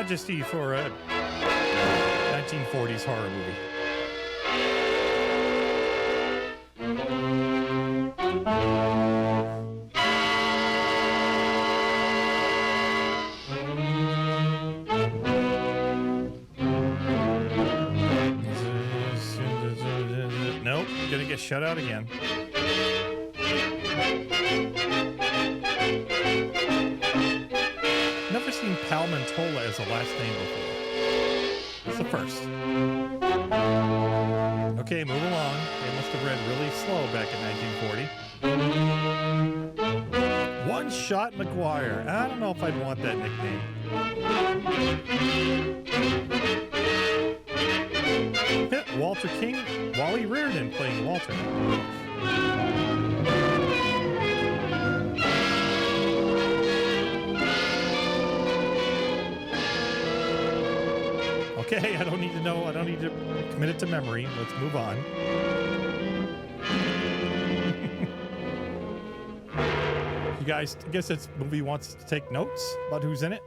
majesty for a 1940s horror movie. Nope, gonna get shut out again. Never seen Palmantola as a last name before. It's the first. Okay, move along. They must have read really slow back in 1940. One Shot McGuire. I don't know if I'd want that nickname. Walter King, Wally Reardon playing Walter. Okay, I don't need to know. I don't need to commit it to memory. Let's move on. You guys, I guess this movie wants to take notes about who's in it.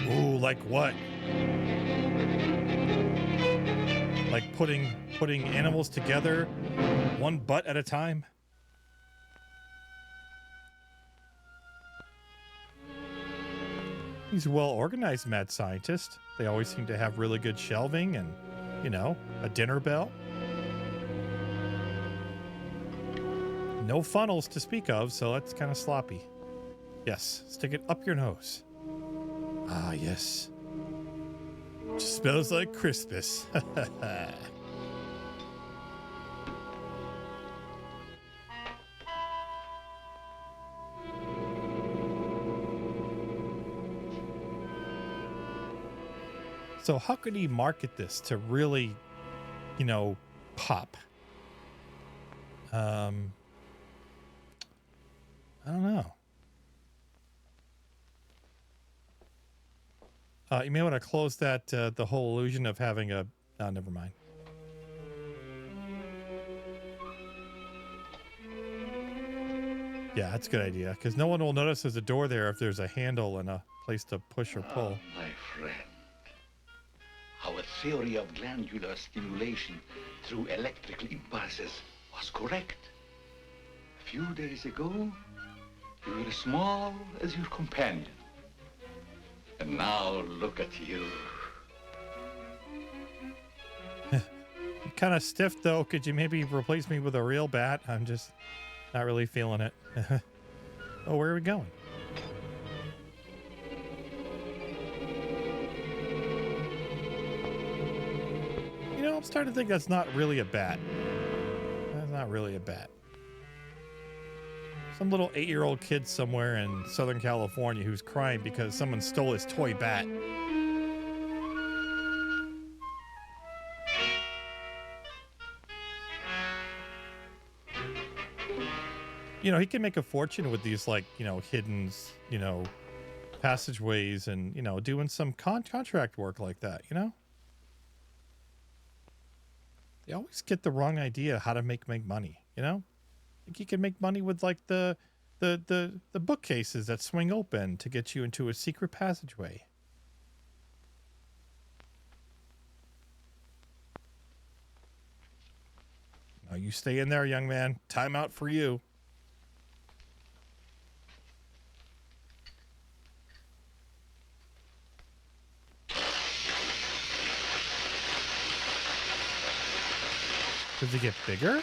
Ooh, like what? Like putting animals together one butt at a time. He's a well-organized mad scientist. They always seem to have really good shelving and, you know, a dinner bell. No funnels to speak of, so that's kind of sloppy. Yes, stick it up your nose. Ah, yes. Just smells like Christmas. So how could he market this to really, you know, pop? I don't know. You may want to close that, the whole illusion of having a... Oh, never mind. Yeah, that's a good idea, because no one will notice there's a door there if there's a handle and a place to push or pull. Oh, my friend. Our theory of glandular stimulation through electrical impulses was correct. A few days ago, you were as small as your companion. And now look at you. Kind of stiff, though. Could you maybe replace me with a real bat? I'm just not really feeling it. Oh, where are we going? You know, I'm starting to think that's not really a bat. That's not really a bat. Some little 8-year-old kid somewhere in Southern California who's crying because someone stole his toy bat. You know, he can make a fortune with these, like, you know, hidden, you know, passageways and, you know, doing some contract work like that, you know? They always get the wrong idea how to make money, you know? Like you can make money with like the bookcases that swing open to get you into a secret passageway. Now you stay in there, young man. Time out for you. Does it get bigger?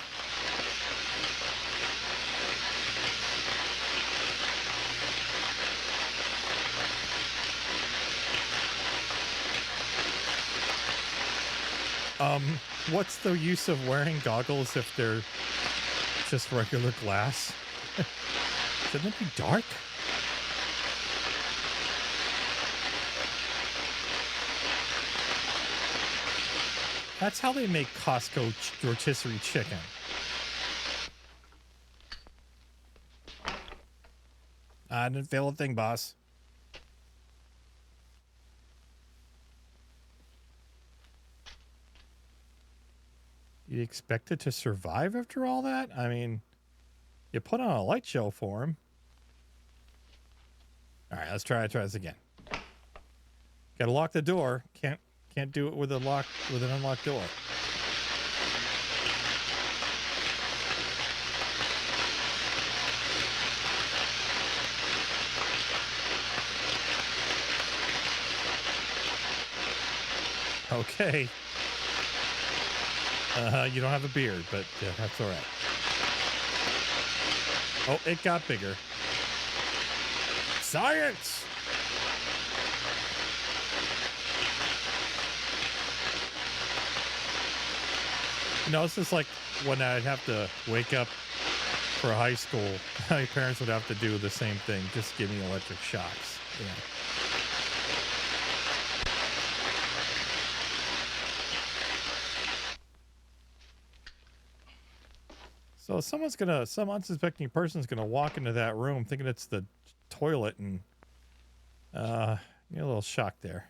What's the use of wearing goggles if they're just regular glass? Shouldn't it be dark? That's how they make Costco rotisserie chicken. I didn't fail a thing, boss. expect it to survive after all that? I mean, you put on a light show for him. All right, let's try this again. Got to lock the door. Can't do it with an unlocked door. Okay. You don't have a beard, but that's all right. Oh, it got bigger. Science! You know, it's just like when I'd have to wake up for high school. My parents would have to do the same thing, just give me electric shocks. Yeah. So some unsuspecting person's gonna walk into that room thinking it's the toilet and you're a little shocked there.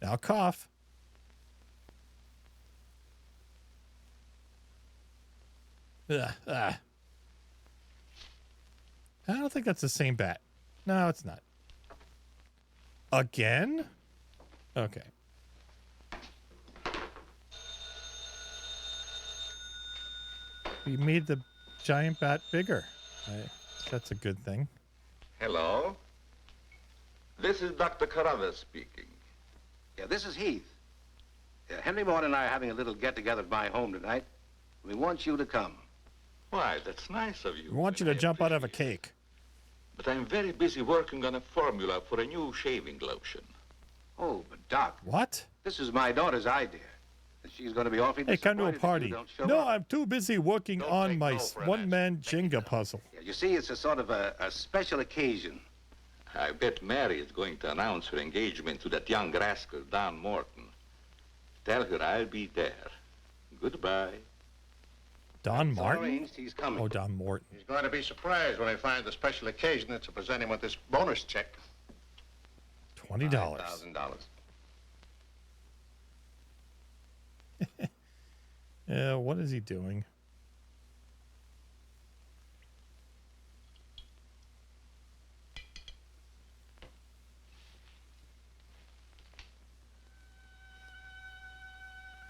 Now cough. I don't think that's the same bat. No, it's not. Again? Okay. We made the giant bat bigger. That's a good thing. Hello. This is Dr. Carruthers speaking. Yeah, this is Heath. Henry Morton and I are having a little get-together at my home tonight. We want you to come. Why, that's nice of you. We want you to jump out of a cake. But I'm very busy working on a formula for a new shaving lotion. Oh, but Doc. What? This is my daughter's idea. And she's going to be awfully Hey, come to a disappointed if you party. don't show No, up. I'm too busy working Don't on take my no for an one-man Jenga puzzle. Yeah, you see, it's a sort of a special occasion. I bet Mary is going to announce her engagement to that young rascal, Don Morton. Tell her I'll be there. Goodbye. Don It's all Martin? arranged, he's coming. Oh, Don Morton. He's going to be surprised when he finds the special occasion that's to present him with this bonus check. $20. $5,000. Yeah, what is he doing?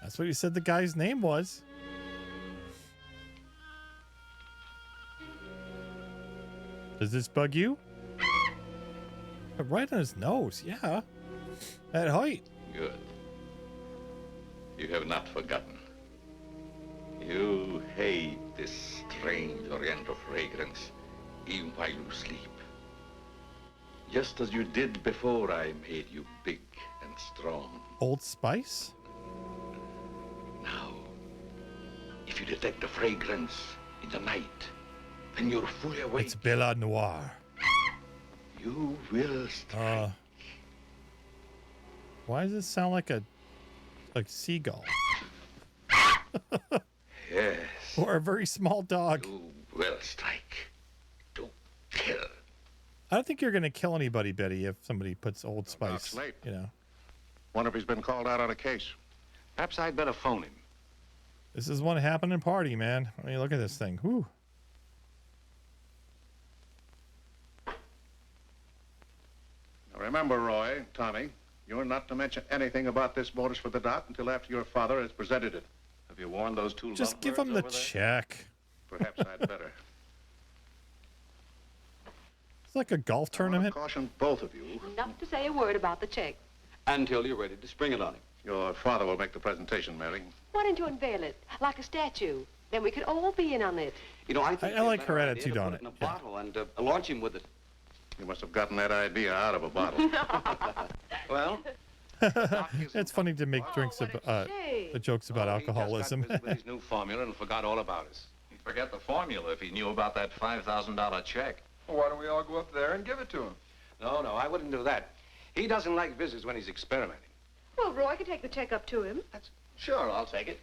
That's what you said the guy's name was. Does this bug you? Right on his nose, yeah. At height. Good. You have not forgotten. You hate this strange oriental fragrance, even while you sleep. Just as you did before I made you big and strong. Old Spice? Now, if you detect the fragrance in the night, then you're fully awake. It's Bella Noir. You will strike. Why does it sound like a seagull? Yes. Or a very small dog? You will strike. To kill. I don't think you're going to kill anybody, Betty, if somebody puts Old Spice, Doc's late. you know. Wonder if he's been called out on a case. Perhaps I'd better phone him. This is one happening party, man. I mean, look at this thing. Whew. Now remember, Roy, Tommy, you're not to mention anything about this bonus for the Doc until after your father has presented it. Have you warned those two Just give him the check. Perhaps I'd better. It's like a golf I tournament. caution both of you. Not to say a word about the check. Until you're ready to spring it on him. Your father will make the presentation, Mary. Why don't you unveil it like a statue? Then we could all be in on it. You know, I think I like it's a her better attitude idea to on put it, in a yeah. bottle and launch him with it. You must have gotten that idea out of a bottle. Well, It's funny to make drinks what a shame. the jokes about oh, he just got alcoholism. busy with his new formula and forgot all about us. He'd forget the formula if he knew about that $5,000 check. Well, why don't we all go up there and give it to him? No, I wouldn't do that. He doesn't like visits when he's experimenting. Well, Roy could take the check up to him. Sure, I'll take it.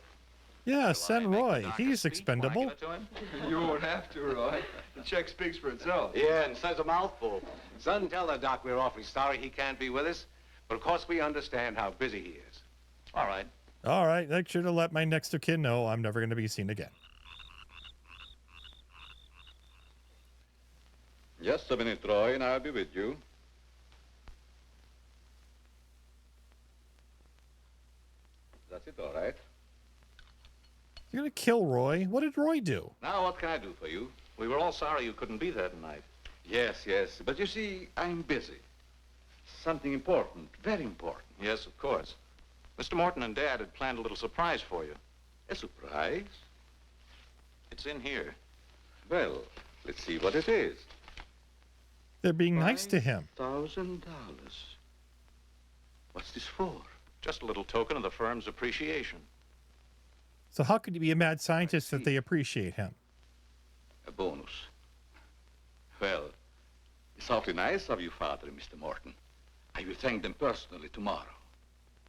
Yeah, send Roy. He's When I expendable. give it to him? You won't have to, Roy. The check speaks for itself. Yeah, and says a mouthful. Son, tell the doc we're awfully sorry he can't be with us. But of course, we understand how busy he is. All right. All right, make sure to let my next of kin know I'm never going to be seen again. Just a minute, Roy, and I'll be with you. That's it, all right. You're going to kill Roy? What did Roy do? Now, what can I do for you? We were all sorry you couldn't be there tonight. Yes, yes, but you see, I'm busy. Something important, very important. Yes, of course. Mr. Morton and Dad had planned a little surprise for you. A surprise? It's in here. Well, let's see what it is. They're being nice to him. $1,000. What's this for? Just a little token of the firm's appreciation. So how could you be a mad scientist if they appreciate him? A bonus. Well, it's awfully nice of you, Father and Mr. Morton. I will thank them personally tomorrow.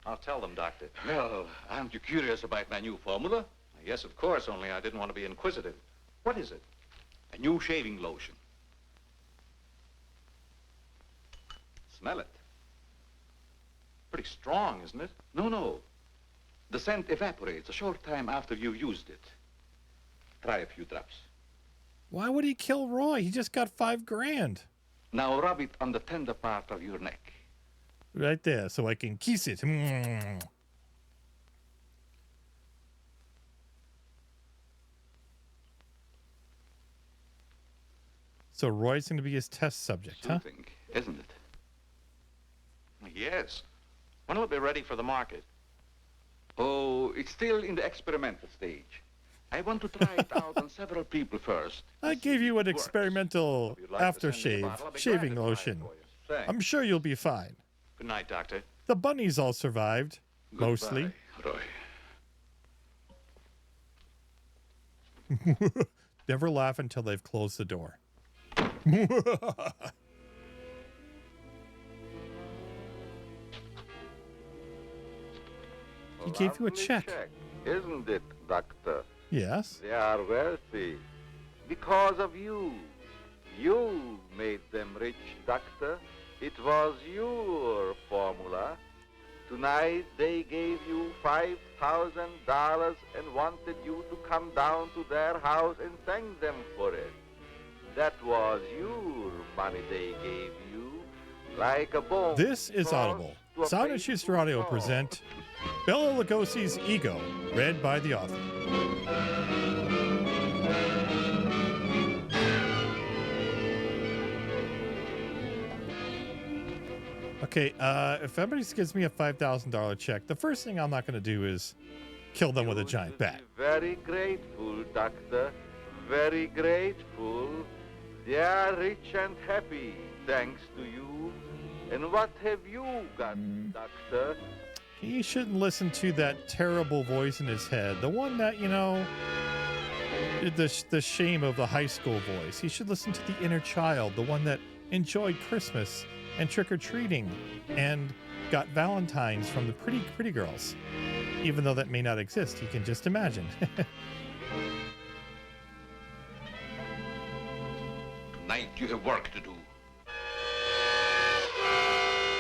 I'll tell them, Doctor. Well, aren't you curious about my new formula? Yes, of course, only I didn't want to be inquisitive. What is it? A new shaving lotion. Smell it. Pretty strong, isn't it? No, no. The scent evaporates a short time after you've used it. Try a few drops. Why would he kill Roy? He just got $5 grand. Now rub it on the tender part of your neck. Right there, so I can kiss it. So Roy's going to be his test subject, huh? Soothing, isn't it? Yes. When will it be ready for the market? Oh, it's still in the experimental stage. I want to try it out on several people first. I gave you an experimental If you'd like to send me the aftershave bottle, I'll be shaving glad to try it lotion. for you. Thanks. I'm sure you'll be fine. Good night, Doctor. The bunnies all survived, mostly. Goodbye, Roy. Never laugh until they've closed the door. He gave you a check. Isn't it, Doctor? Yes. They are wealthy. Because of you. You made them rich, Doctor. It was your formula. Tonight they gave you $5,000 and wanted you to come down to their house and thank them for it. That was your money they gave you, like a bone. This is Audible. Sound and Schuster Audio present Bela Lugosi's Ego, read by the author. Okay, if anybody gives me a $5,000 check, the first thing I'm not going to do is kill them with a giant bat. Very grateful, Doctor. Very grateful. They are rich and happy, thanks to you. And what have you got, Doctor? He shouldn't listen to that terrible voice in his head. The one that, you know, the shame of the high school voice. He should listen to the inner child, the one that enjoyed Christmas and trick-or-treating and got Valentines from the pretty girls. Even though that may not exist, you can just imagine. Tonight you have work to do.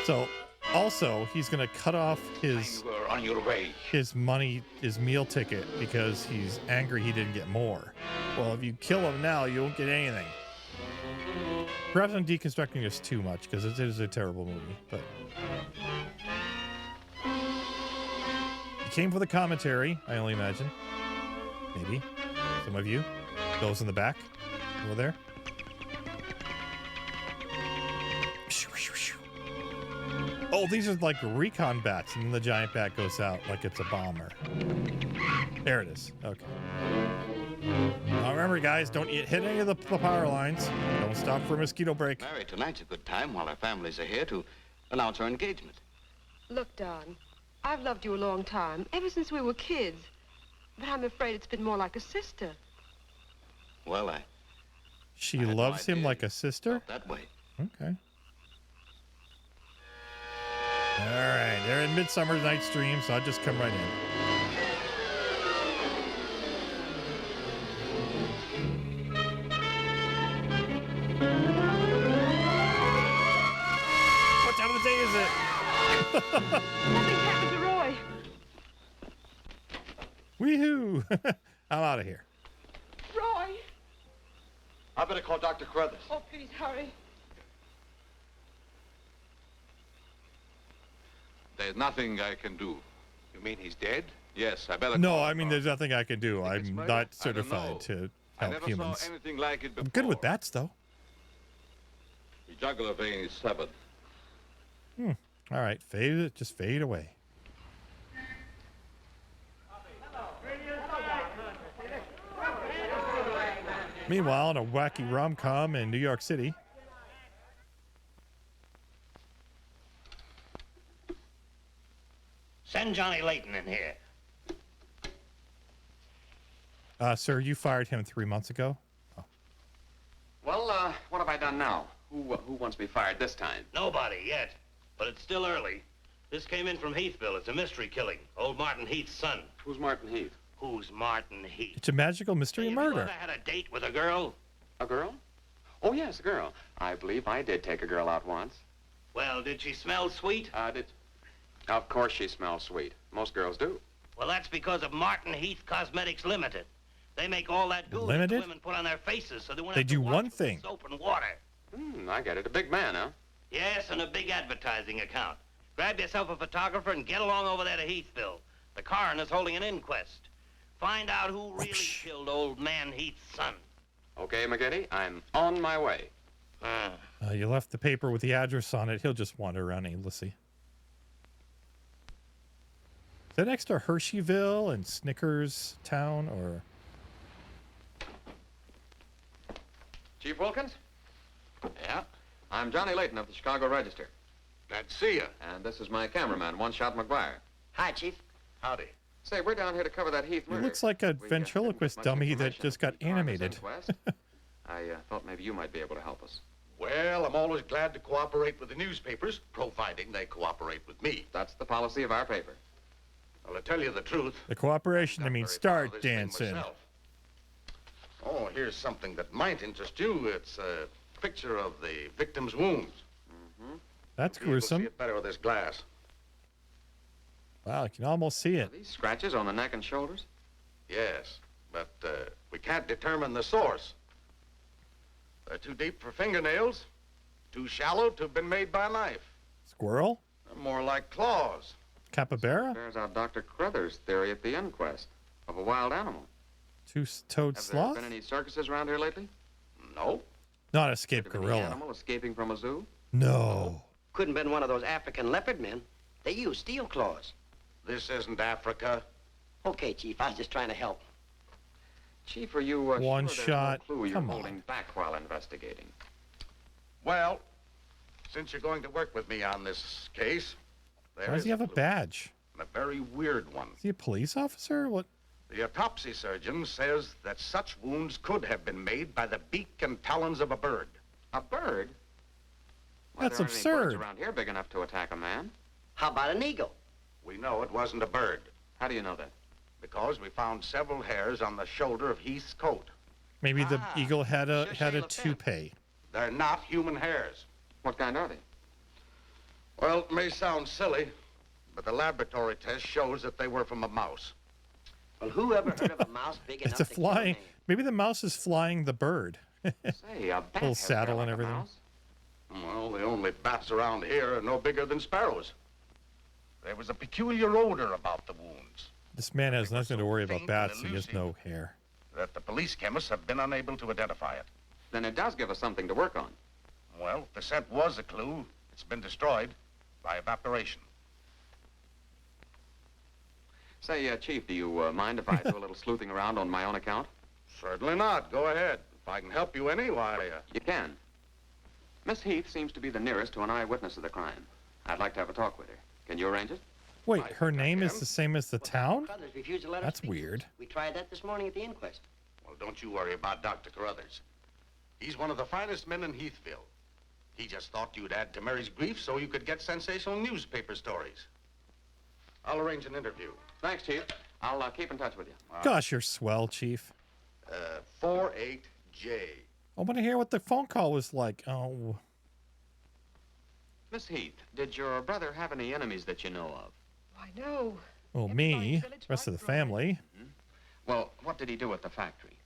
So, also, he's going to cut off his You are on your way. money, his meal ticket, because he's angry he didn't get more. Well, if you kill him now, you won't get anything. Perhaps I'm deconstructing this too much, because it is a terrible movie, but... He came for the commentary, I only imagine. Maybe. Some of you. Those in the back. Over there. Oh, these are like recon bats, and then the giant bat goes out like it's a bomber. There it is. Okay. Now remember, guys, don't hit any of the power lines. Don't stop for a mosquito break. Mary, tonight's a good time while our families are here to announce our engagement. Look, Don, I've loved you a long time, ever since we were kids. But I'm afraid it's been more like a sister. Well, She I had no loves him idea like a sister? that way. Okay. All right, they're in Midsummer Night's Dream, so I'll just come right in. What time of the day is it? Nothing's happened to Roy. Wee-hoo! I'm out of here. Roy! I better call Dr. Carruthers. Oh, please hurry. There's nothing I can do. You mean he's dead? Yes, I better No, call I mean, there's nothing I can do. Think it's I'm murder? not I don't certified know. to I help never humans. saw anything like it before. I'm good with bats, though. The jugular vein is severed. All right, just fade away. Meanwhile, in a wacky rom-com in New York City. Send Johnny Layton in here. Sir, you fired him 3 months ago. Well, what have I done now? Who wants me fired this time? Nobody yet, but it's still early. This came in from Heathville. It's a mystery killing. Old Martin Heath's son. Who's Martin Heath? Who's Martin Heath? It's a magical mystery Have you murder. ever had a date with a girl? A girl? Oh, yes, a girl. I believe I did take a girl out once. Well, did she smell sweet? Of course she smells sweet. Most girls do. Well, that's because of Martin Heath Cosmetics Limited. They make all that goo that Limited? the women put on their faces so they won't They have to do wash one with thing. soap and water. I get it. A big man, huh? Yes, and a big advertising account. Grab yourself a photographer and get along over there to Heathville. The coroner's holding an inquest. Find out who really killed old man Heath's son. Okay, McGetty, I'm on my way. You left the paper with the address on it. He'll just wander around aimlessly. Is that next to Hersheyville and Snickers Town, or? Chief Wilkins? Yeah? I'm Johnny Layton of the Chicago Register. Glad to see you. And this is my cameraman, One Shot McGuire. Hi, Chief. Howdy. Say, we're down here to cover that Heath He murder. looks like a We, ventriloquist didn't get much dummy that information just at got the coroner's animated. inquest. I thought maybe you might be able to help us. Well, I'm always glad to cooperate with the newspapers, providing they cooperate with me. That's the policy of our paper. Well, to tell you the truth, The cooperation, I mean, very fond start of this thing dancing. myself. Oh, here's something that might interest you. It's a picture of the victim's wounds. That's You'll be able to see gruesome. it better with this glass. Wow, you can almost see Are it. these scratches on the neck and shoulders? Yes, but we can't determine the source. They're too deep for fingernails, too shallow to have been made by a knife. Squirrel? They're more like claws. Capybara? Bears out Dr. Carruthers' theory at the inquest of a wild animal. Two-toed Have sloth? there been any circuses around here lately? No. Not escaped Have there been gorilla. any animal escaping from a zoo? No. Couldn't have been one of those African leopard men. They use steel claws. This isn't Africa. Okay, Chief, I was just trying to help. Chief, are you One sure shot. there's no clue you're Come on. holding back while investigating? Well, since you're going to work with me on this case, Why does he have a clue, badge? and a very weird one. Is he a police officer? What? The autopsy surgeon says that such wounds could have been made by the beak and talons of a bird. A bird? Why, That's there aren't any absurd. birds around here big enough to attack a man. How about an eagle? We know it wasn't a bird How do you know that? because we found several hairs on the shoulder of Heath's coat. Maybe the eagle had a Shea LaPen. toupee. They're not human hairs. What kind are they? Well, it may sound silly, but the laboratory test shows that they were from a mouse. Well, who ever heard of a mouse big enough It's a to kill a flying. man? Maybe the mouse is flying the bird. Say, a bat Little has saddle hair and like a everything. mouse. Well, the only bats around here are no bigger than sparrows. There was a peculiar odor about the wounds This man has nothing to worry about faint and bats. He has elusive. no hair. that the police chemists have been unable to identify it. Then it does give us something to work on. Well, if the scent was a clue, it's been destroyed by evaporation. Say, Chief, do you mind if I do a little sleuthing around on my own account? Certainly not. Go ahead. If I can help you any, why, You can. Miss Heath seems to be the nearest to an eyewitness of the crime. I'd like to have a talk with her. Can you arrange it? Wait, her name is the same as the town? Brothers refused to let That's us speak. weird. We tried that this morning at the inquest. well, don't you worry about Dr. Carruthers. He's one of the finest men in Heathville. He just thought you'd add to Mary's grief so you could get sensational newspaper stories. I'll arrange an interview. Thanks, Chief. I'll keep in touch with you. Gosh, you're swell, Chief. 48J. I want to hear what the phone call was like. Oh. Miss Heath, did your brother have any enemies that you know of? Why, no. Well, me, rest of the family. Well, what did he do at the factory?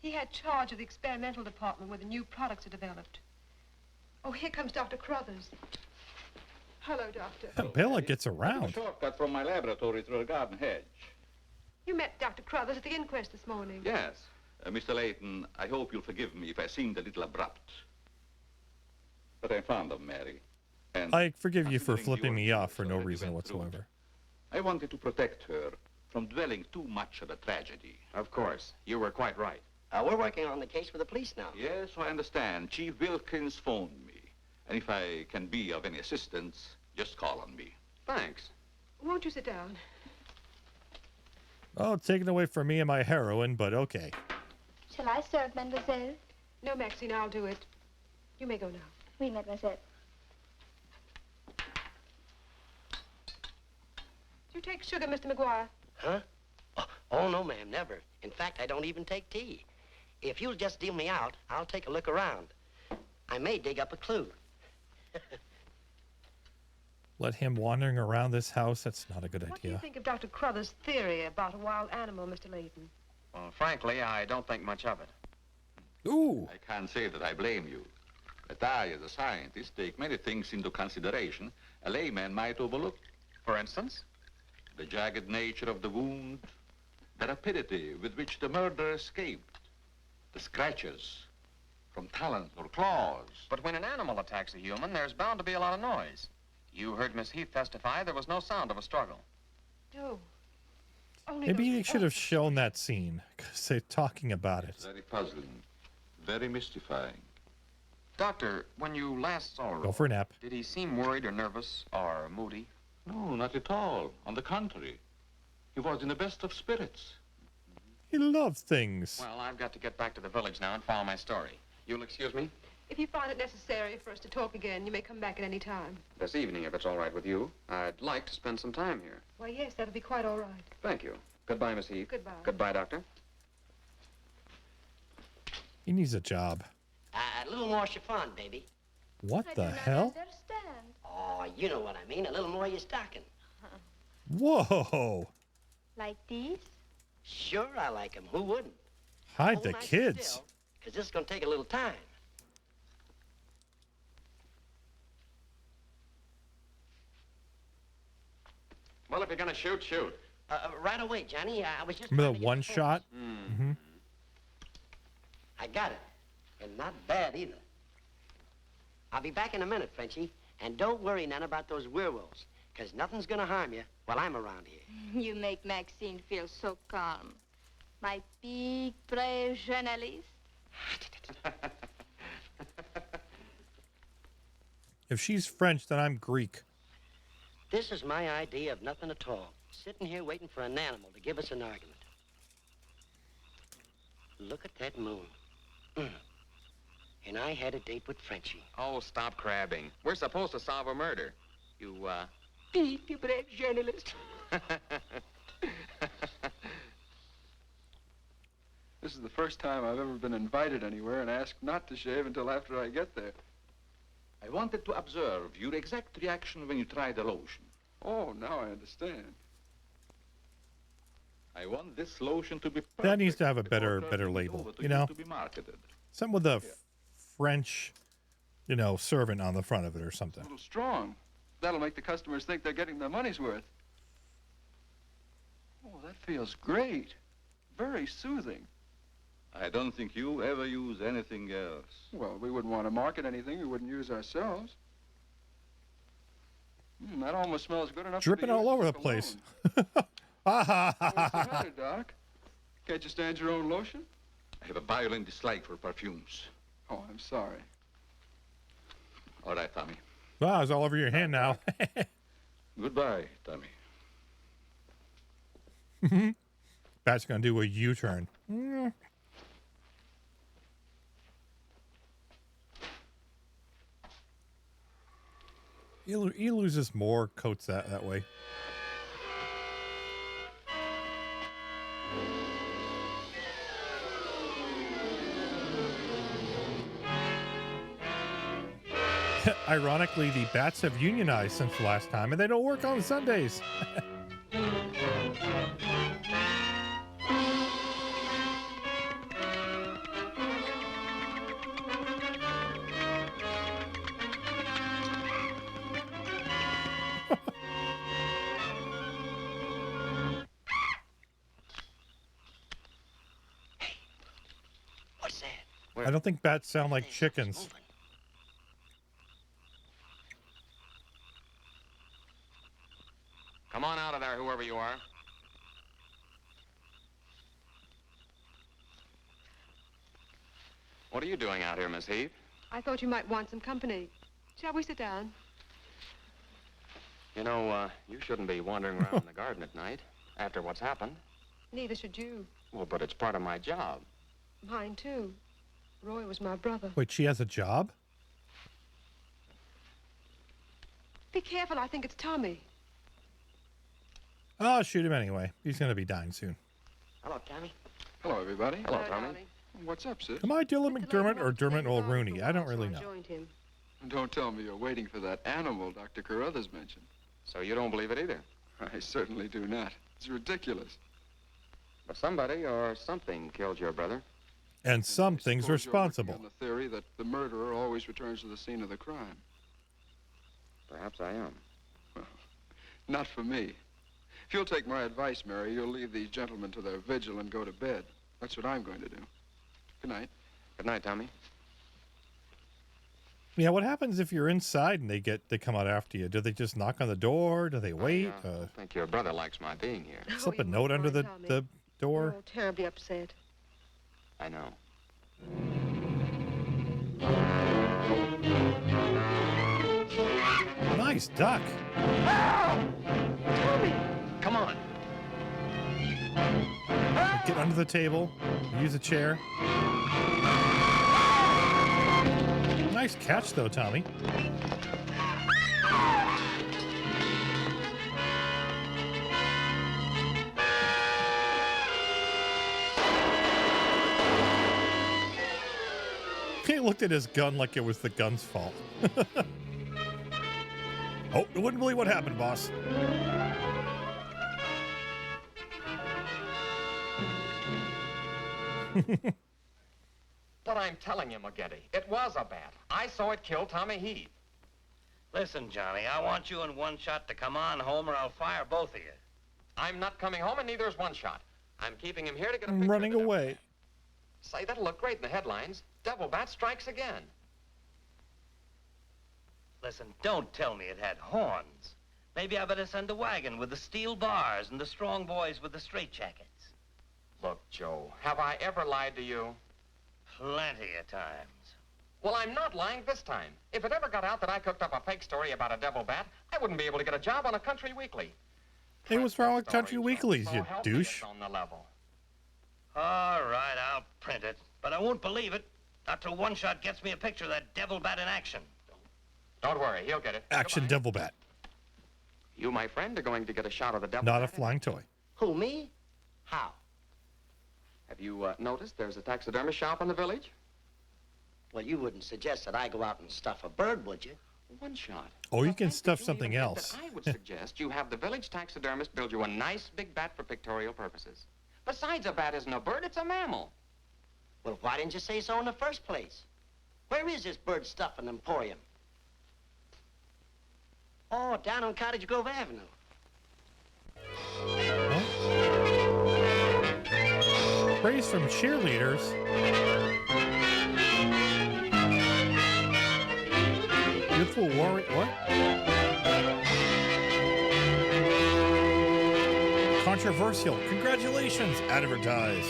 He had charge of the experimental department where the new products are developed. Oh, here comes Dr. Crothers. Hello, Doctor. Bella gets around. A shortcut from my laboratory through a garden hedge. You met Dr. Crothers at the inquest this morning. Yes. Mr. Layton, I hope you'll forgive me if I seemed a little abrupt. But I'm fond of Mary. And I forgive you for considering flipping the me off for no ordeal that we reason went through, whatsoever. I wanted to protect her from dwelling too much on the tragedy. Of course. You were quite right. We're working on the case with the police now. Yes, I understand. Chief Wilkins phoned me. And if I can be of any assistance, just call on me. Thanks. Won't you sit down? Oh, taken away from me and my heroin, but okay. Shall I serve, mademoiselle? No, Maxine, I'll do it. You may go now. Oui, mademoiselle. Do you take sugar, Mr. McGuire? Huh? Oh, no, ma'am, never. In fact, I don't even take tea. If you'll just deal me out, I'll take a look around. I may dig up a clue. Let him wandering around this house, that's not a good What do you idea. think of Dr. Crothers' theory about a wild animal, Mr. Layton? Well, frankly, I don't think much of it. Ooh. I can't say that I blame you. But I, as a scientist, take many things into consideration a layman might overlook. For instance? The jagged nature of the wound, the rapidity with which the murderer escaped, the scratches from talons or claws. But when an animal attacks a human, there's bound to be a lot of noise. You heard Miss Heath testify there was no sound of a struggle. No. Only Maybe those- they should have shown that scene, because they're talking about it. Very puzzling, very mystifying. Doctor, when you last saw Roy, Go for a nap. did he seem worried or nervous or moody? No, not at all. On the contrary, he was in the best of spirits. He loves things. Well, I've got to get back to the village now and follow my story. You'll excuse me? If you find it necessary for us to talk again, you may come back at any time. This evening, if it's all right with you. I'd like to spend some time here. Why, yes, that'll be quite all right. Thank you. Goodbye, Miss Heath. Goodbye. Goodbye, Doctor. He needs a job. A little more chiffon, baby. What I the do not hell? understand. Oh, you know what I mean. A little more of your stocking. Whoa. Like these? Sure, I like 'em. Who wouldn't? Hide Hold the nice and kids. still, 'cause this is going to take a little time. Well, if you're going to shoot, shoot. Right away, Johnny. I was just... Remember trying the to get one the shot? points. Mm-hmm. I got it. And not bad, either. I'll be back in a minute, Frenchie. And don't worry none about those werewolves, 'cause nothing's going to harm you while I'm around here. You make Maxine feel so calm. My big, brave journalist. If she's French, then I'm Greek. This is my idea of nothing at all. Sitting here waiting for an animal to give us an argument. Look at that moon. And I had a date with Frenchie. Oh, stop crabbing. We're supposed to solve a murder. You, Big, brave journalist. This is the first time I've ever been invited anywhere and asked not to shave until after I get there. I wanted to observe your exact reaction when you tried the lotion. Oh, now I understand. I want this lotion to be perfect. That needs to have a before better turning it label, over to you know? To be marketed. Something with a French, servant on the front of it or A something. little strong. That'll make the customers think they're getting their money's worth. Oh, that feels great. Very soothing. I don't think you ever use anything else. Well, we wouldn't want to market anything we wouldn't use ourselves. That almost smells good enough Dripping to be all used over as the place. cologne. What's the matter, Doc? Can't you stand your own lotion? I have a violent dislike for perfumes. Oh, I'm sorry. All right, Tommy. Wow, it's all over your hand now. Goodbye, Tommy. Bat's going to do a U-turn. He loses more coats that way. Ironically, the bats have unionized since the last time, and they don't work on Sundays. What's that? I don't think bats sound like chickens. Come on out of there, whoever you are. What are you doing out here, Miss Heath? I thought you might want some company. Shall we sit down? You know, you shouldn't be wandering around in the garden at night after what's happened. Neither should you. Well, but it's part of my job. Mine, too. Roy was my brother. Wait, she has a job? Be careful, I think it's Tommy. Oh, shoot him anyway. He's going to be dying soon. Hello, Tommy. Hello, everybody. Hello, Tommy. darling. What's up, sis? Am I Dylan McDermott or Dermot Mulrooney? I don't really know. Joined him. Don't tell me you're waiting for that animal Dr. Carruthers mentioned. So you don't believe it either? I certainly do not. It's ridiculous. But somebody or something killed your brother. And something's Suppose you're working responsible. on the theory that the murderer always returns to the scene of the crime. Perhaps I am. Not for me. If you'll take my advice, Mary, you'll leave these gentlemen to their vigil and go to bed. That's what I'm going to do. Good night. Good night, Tommy. Yeah, what happens if you're inside and they come out after you? Do they just knock on the door? Do they wait? I think your brother likes my being here. Slip a you note won't under mind, the Tommy. door? We're all terribly upset. I know. Nice duck. Come on. Get under the table. Use a chair. Nice catch, though, Tommy. He looked at his gun like it was the gun's fault. Oh, you wouldn't believe what happened, boss. But I'm telling you, McGetty, it was a bat. I saw it kill Tommy Heath. Listen, Johnny, I want you in one shot to come on home or I'll fire both of you. I'm not coming home, and neither is one shot. I'm keeping him here to get a I'm picture running of the away. devil bat. Say, that'll look great in the headlines. Devil bat strikes again. Listen, don't tell me it had horns. Maybe I better send a wagon with the steel bars and the strong boys with the straitjackets. Look, Joe, have I ever lied to you? Plenty of times. Well, I'm not lying this time. If it ever got out that I cooked up a fake story about a devil bat, I wouldn't be able to get a job on a country weekly. Hey, what's wrong with country weeklies, So you help me, douche? it's on the level. All right, I'll print it, but I won't believe it. Not till one shot gets me a picture of that devil bat in action. Don't worry, he'll get it. Action Goodbye. devil bat. You, my friend, are going to get a shot of the devil Not a bat. flying toy. Who, me? How? Have you noticed there's a taxidermist shop in the village? Well, you wouldn't suggest that I go out and stuff a bird, would you? One shot. Or you But can frankly, stuff you something even think else. that I would suggest you have the village taxidermist build you a nice big bat for pictorial purposes. Besides, a bat isn't a bird, it's a mammal. Well, why didn't you say so in the first place? Where is this bird stuffing emporium? Oh, down on Cottage Grove Avenue. Praise from cheerleaders. Youthful warrior. What? Controversial. Congratulations. Advertise.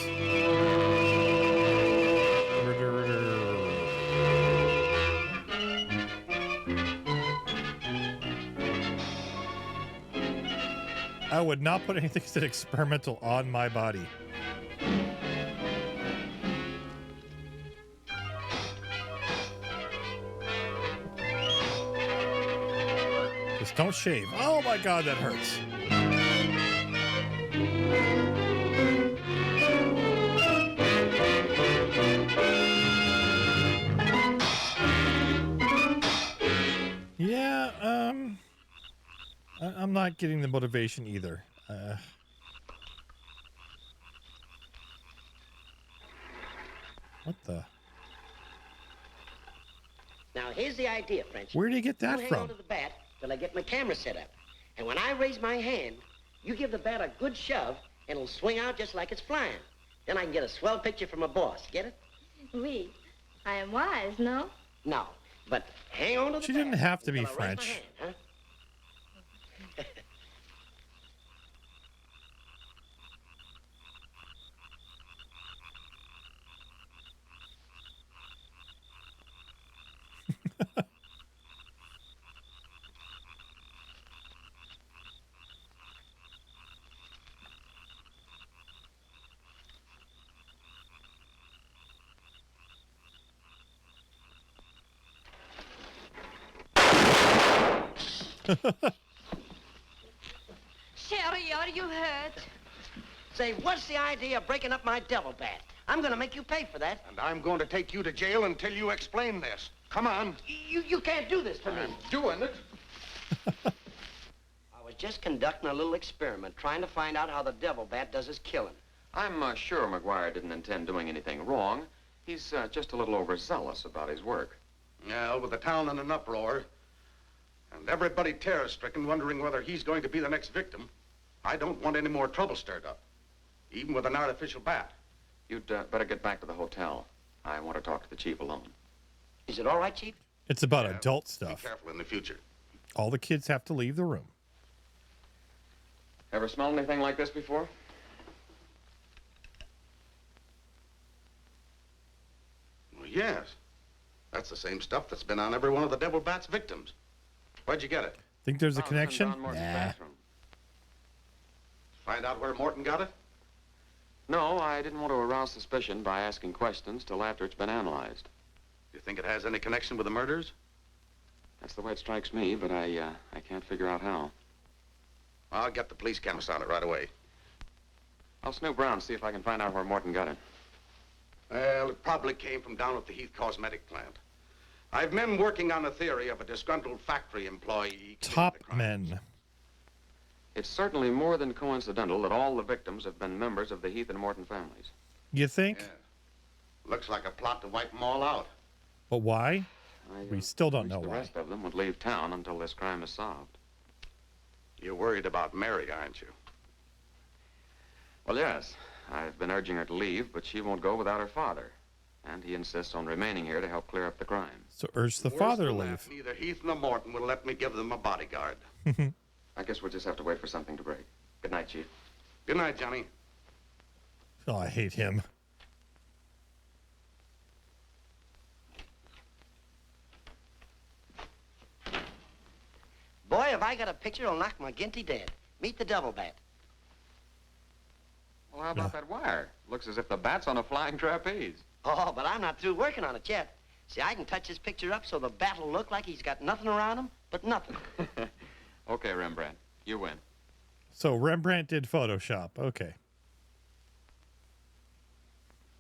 I would not put anything that's experimental on my body. Just don't shave. Oh my God, that hurts. I'm not getting the motivation either. What the? Now, here's the idea, Frenchie. Where did you get that you hang from? on to the bat till I get my camera set up. And when I raise my hand, you give the bat a good shove, and it'll swing out just like it's flying. Then I can get a swell picture from my boss. Get it? Oui. I am wise, no? No. But hang on to the She bat didn't have to be until I raise my French. hand, huh? Sherry, are you hurt? Say, what's the idea of breaking up my devil bat? I'm going to make you pay for that. And I'm going to take you to jail until you explain this. Come on. You can't do this to me. I'm doing it. I was just conducting a little experiment, trying to find out how the devil bat does his killing. I'm sure McGuire didn't intend doing anything wrong. He's just a little overzealous about his work. Yeah, with the town in an uproar, and everybody terror-stricken, wondering whether he's going to be the next victim, I don't want any more trouble stirred up, even with an artificial bat. You'd better get back to the hotel. I want to talk to the chief alone. Is it all right, Chief? It's about adult stuff. Be careful in the future. All the kids have to leave the room. Ever smelled anything like this before? Well, yes. That's the same stuff that's been on every one of the devil bat's victims. Where'd you get it? Think there's a Found connection? in Don Morton's Nah. bathroom. Find out where Morton got it? No, I didn't want to arouse suspicion by asking questions till after it's been analyzed. You think it has any connection with the murders? That's the way it strikes me, but I can't figure out how. I'll get the police chemist on it right away. I'll snoop around, see if I can find out where Morton got it. Well, it probably came from down at the Heath Cosmetic plant. I've men working on a theory of a disgruntled factory employee. Top men. It's certainly more than coincidental that all the victims have been members of the Heath and Morton families. You think? Yeah. Looks like a plot to wipe them all out. But why? We still don't know The why. rest of them would leave town until this crime is solved. You're worried about Mary, aren't you? Well, yes. I've been urging her to leave, but she won't go without her father. And he insists on remaining here to help clear up the crime. So urge the Worse father than leave. that, neither Heath nor Morton will let me give them a bodyguard. I guess we'll just have to wait for something to break. Good night, Chief. Good night, Johnny. Oh, I hate him. Boy, have I got a picture that'll knock McGinty dead. Meet the devil bat. Well, how about that wire? Looks as if the bat's on a flying trapeze. Oh, but I'm not through working on it yet. See, I can touch this picture up so the bat will look like he's got nothing around him but nothing. Okay, Rembrandt. You win. So Rembrandt did Photoshop. Okay.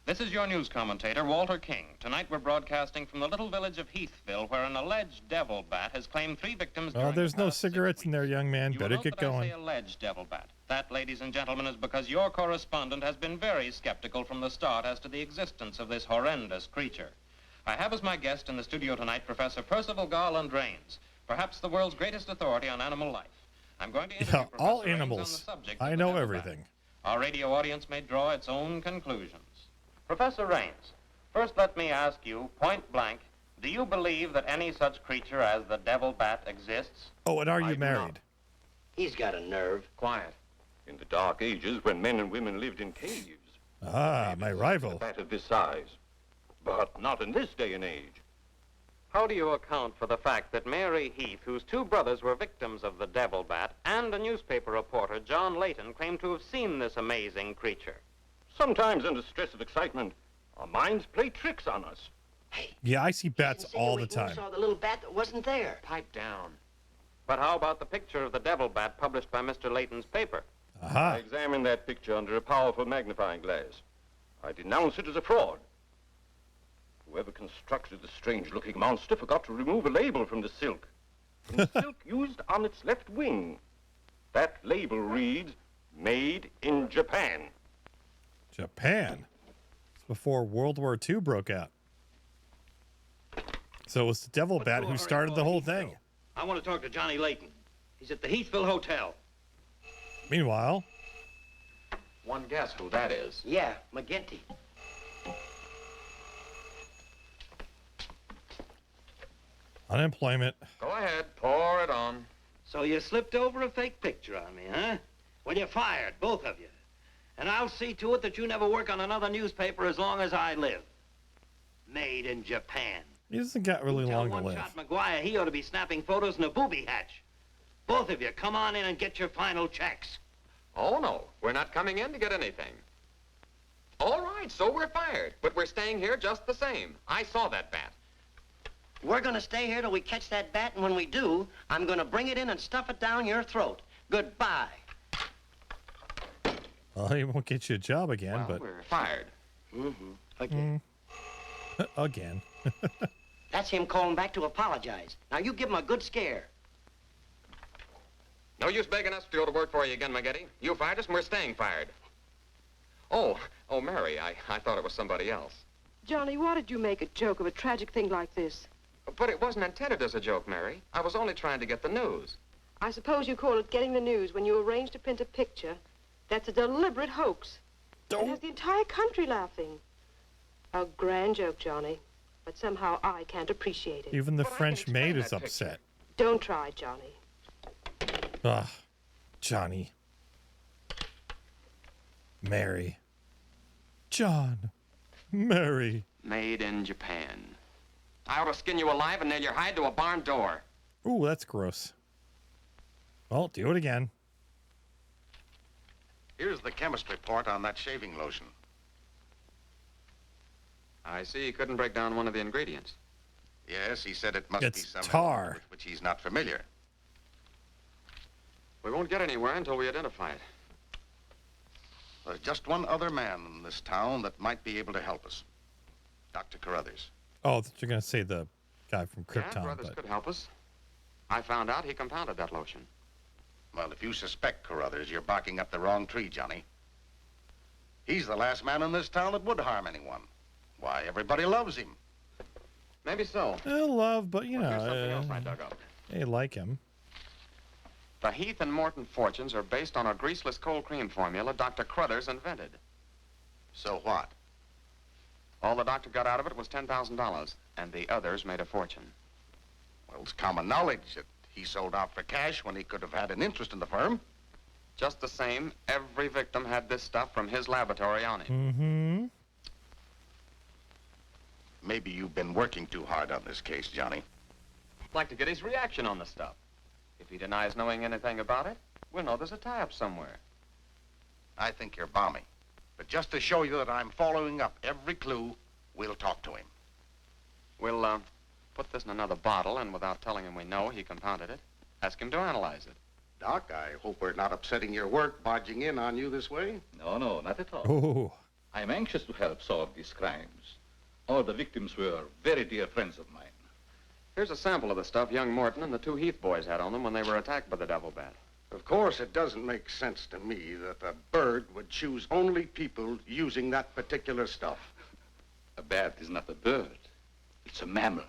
This is your news commentator, Walter King. Tonight we're broadcasting from the little village of Heathville, where an alleged devil bat has claimed 3 victims. Well, there's no cigarettes in there, young man. You Better will get note that I going. say alleged devil bat. That, ladies and gentlemen, is because your correspondent has been very skeptical from the start as to the existence of this horrendous creature. I have as my guest in the studio tonight Professor Percival Garland Rains, perhaps the world's greatest authority on animal life. I'm going to interview Professor all Rains on the animals. subject I of the know devil everything. bat. Our radio audience may draw its own conclusions. Professor Rains, first let me ask you, point blank, do you believe that any such creature as the devil bat exists? Oh, and are I you do married? He's got a nerve. Quiet. In the dark ages, when men and women lived in caves, Ah, my a rival. bat of this size. But not in this day and age. How do you account for the fact that Mary Heath, whose 2 brothers were victims of the devil bat, and a newspaper reporter, John Layton, claim to have seen this amazing creature? Sometimes under stress of excitement, our minds play tricks on us. Yeah, I see bats all the You time. saw the little bat that wasn't there. Pipe down. But how about the picture of the devil bat published by Mr. Layton's paper? Aha. I examined that picture under a powerful magnifying glass. I denounce it as a fraud. Whoever constructed the strange-looking monster forgot to remove a label from the silk. From the silk used on its left wing. That label reads, Made in Japan. Japan? It's before World War II broke out. So it was the Devil Bat who started the whole thing. I want to talk to Johnny Layton. He's at the Heathville Hotel. Meanwhile... One guess who that is. Yeah, McGinty. Unemployment. Go ahead, pour it on. So you slipped over a fake picture on me, huh? Well, you're fired, both of you. And I'll see to it that you never work on another newspaper as long as I live. Made in Japan. He doesn't got really long to Tell live. One-Shot McGuire he ought to be snapping photos in a booby hatch. Both of you, come on in and get your final checks. Oh, no. We're not coming in to get anything. All right, so we're fired. But we're staying here just the same. I saw that bat. We're gonna stay here till we catch that bat, and when we do, I'm gonna bring it in and stuff it down your throat. Goodbye. Well, he won't get you a job again, Well, but... we're fired. Mm-hmm. Again. Again. That's him calling back to apologize. Now, you give him a good scare. No use begging us to go to work for you again, McGetty. You fired us and we're staying fired. Oh, Mary, I thought it was somebody else. Johnny, why did you make a joke of a tragic thing like this? But it wasn't intended as a joke, Mary. I was only trying to get the news. I suppose you call it getting the news when you arrange to print a picture. That's a deliberate hoax. It has the entire country laughing. A grand joke, Johnny. But somehow I can't appreciate it. Even the French maid is upset. Don't try, Johnny. Ugh. Johnny. Mary. John. Mary. Made in Japan. I ought to skin you alive and nail your hide to a barn door. Ooh, that's gross. Well, do it again. Here's the chemist report on that shaving lotion. I see he couldn't break down one of the ingredients. Yes, he said it must It's be some tar. with which he's not familiar. We won't get anywhere until we identify it. There's just one other man in this town that might be able to help us. Dr. Carruthers. Oh, you're going to say the guy from Yeah, Krypton. Brothers But could help us. I found out he compounded that lotion. Well, if you suspect Carruthers, you're barking up the wrong tree, Johnny. He's the last man in this town that would harm anyone. Why, everybody loves him. Maybe so. Love, but you Well, here's something know, else I dug up. they like him. The Heath and Morton fortunes are based on a greaseless cold cream formula Dr. Carruthers invented. So what? All the doctor got out of it was $10,000, and the others made a fortune. Well, it's common knowledge that he sold out for cash when he could have had an interest in the firm. Just the same, every victim had this stuff from his laboratory on him. Mm-hmm. Maybe you've been working too hard on this case, Johnny. I'd like to get his reaction on the stuff. If he denies knowing anything about it, we'll know there's a tie-up somewhere. I think you're balmy. But just to show you that I'm following up every clue, we'll talk to him. We'll, put this in another bottle, and without telling him we know he compounded it, ask him to analyze it. Doc, I hope we're not upsetting your work barging in on you this way. No, not at all. Oh. I'm anxious to help solve these crimes. All the victims were very dear friends of mine. Here's a sample of the stuff young Morton and the two Heath boys had on them when they were attacked by the devil bat. Of course, it doesn't make sense to me that a bird would choose only people using that particular stuff. A bat is not a bird. It's a mammal.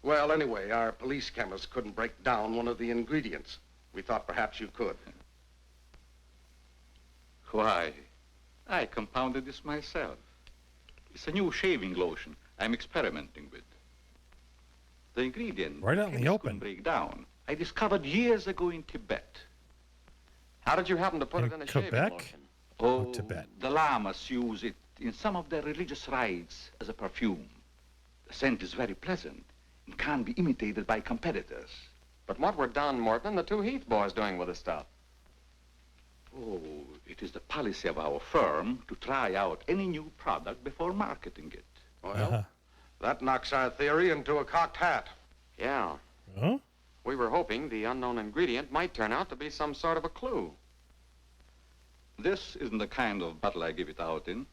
Well, anyway, our police chemist couldn't break down one of the ingredients. We thought perhaps you could. Why, I compounded this myself. It's a new shaving lotion I'm experimenting with. The ingredient Right out in the open. couldn't break down. I discovered years ago in Tibet. How did you happen to put In it in a shaving Quebec? lotion? Oh, Tibet. the lamas use it in some of their religious rites as a perfume. The scent is very pleasant and can't be imitated by competitors. But what were Don Morton and the two Heath boys doing with the stuff? Oh, it is the policy of our firm to try out any new product before marketing it. Well, that knocks our theory into a cocked hat. Yeah. Huh? We were hoping the unknown ingredient might turn out to be some sort of a clue. This isn't the kind of bottle I give it out in,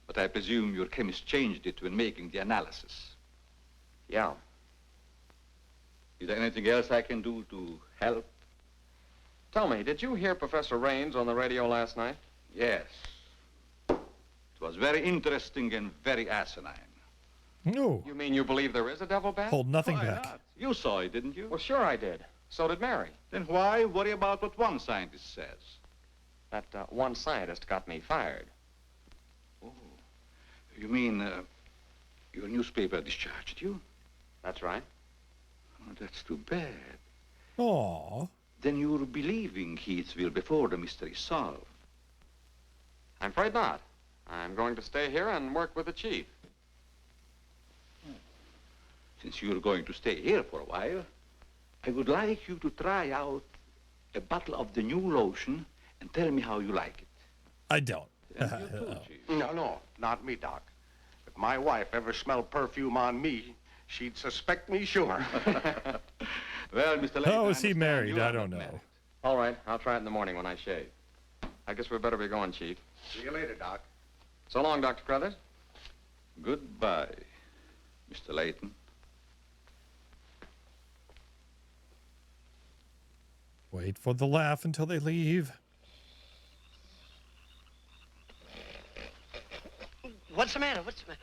but I presume your chemist changed it when making the analysis. Yeah. Is there anything else I can do to help? Tell me, did you hear Professor Raines on the radio last night? Yes. It was very interesting and very asinine. No. You mean you believe there is a devil bat? Hold nothing Why back. not? You saw it, didn't you? Well, sure I did. So did Mary. Then why worry about what one scientist says? That one scientist got me fired. Oh, you mean your newspaper discharged you? That's right. Oh, that's too bad. Aw. Then you're believing Heathville before the mystery's solved. I'm afraid not. I'm going to stay here and work with the chief. Since you're going to stay here for a while, I would like you to try out a bottle of the new lotion and tell me how you like it. I don't. And you too, Chief. No, not me, Doc. If my wife ever smelled perfume on me, she'd suspect me sure. Well, Mr. Layton, How is he understand married? you I have don't not know. met. All right, I'll try it in the morning when I shave. I guess we better be going, Chief. See you later, Doc. So long, Dr. Crothers. Goodbye, Mr. Layton. Wait for the laugh until they leave. What's the matter? What's the matter?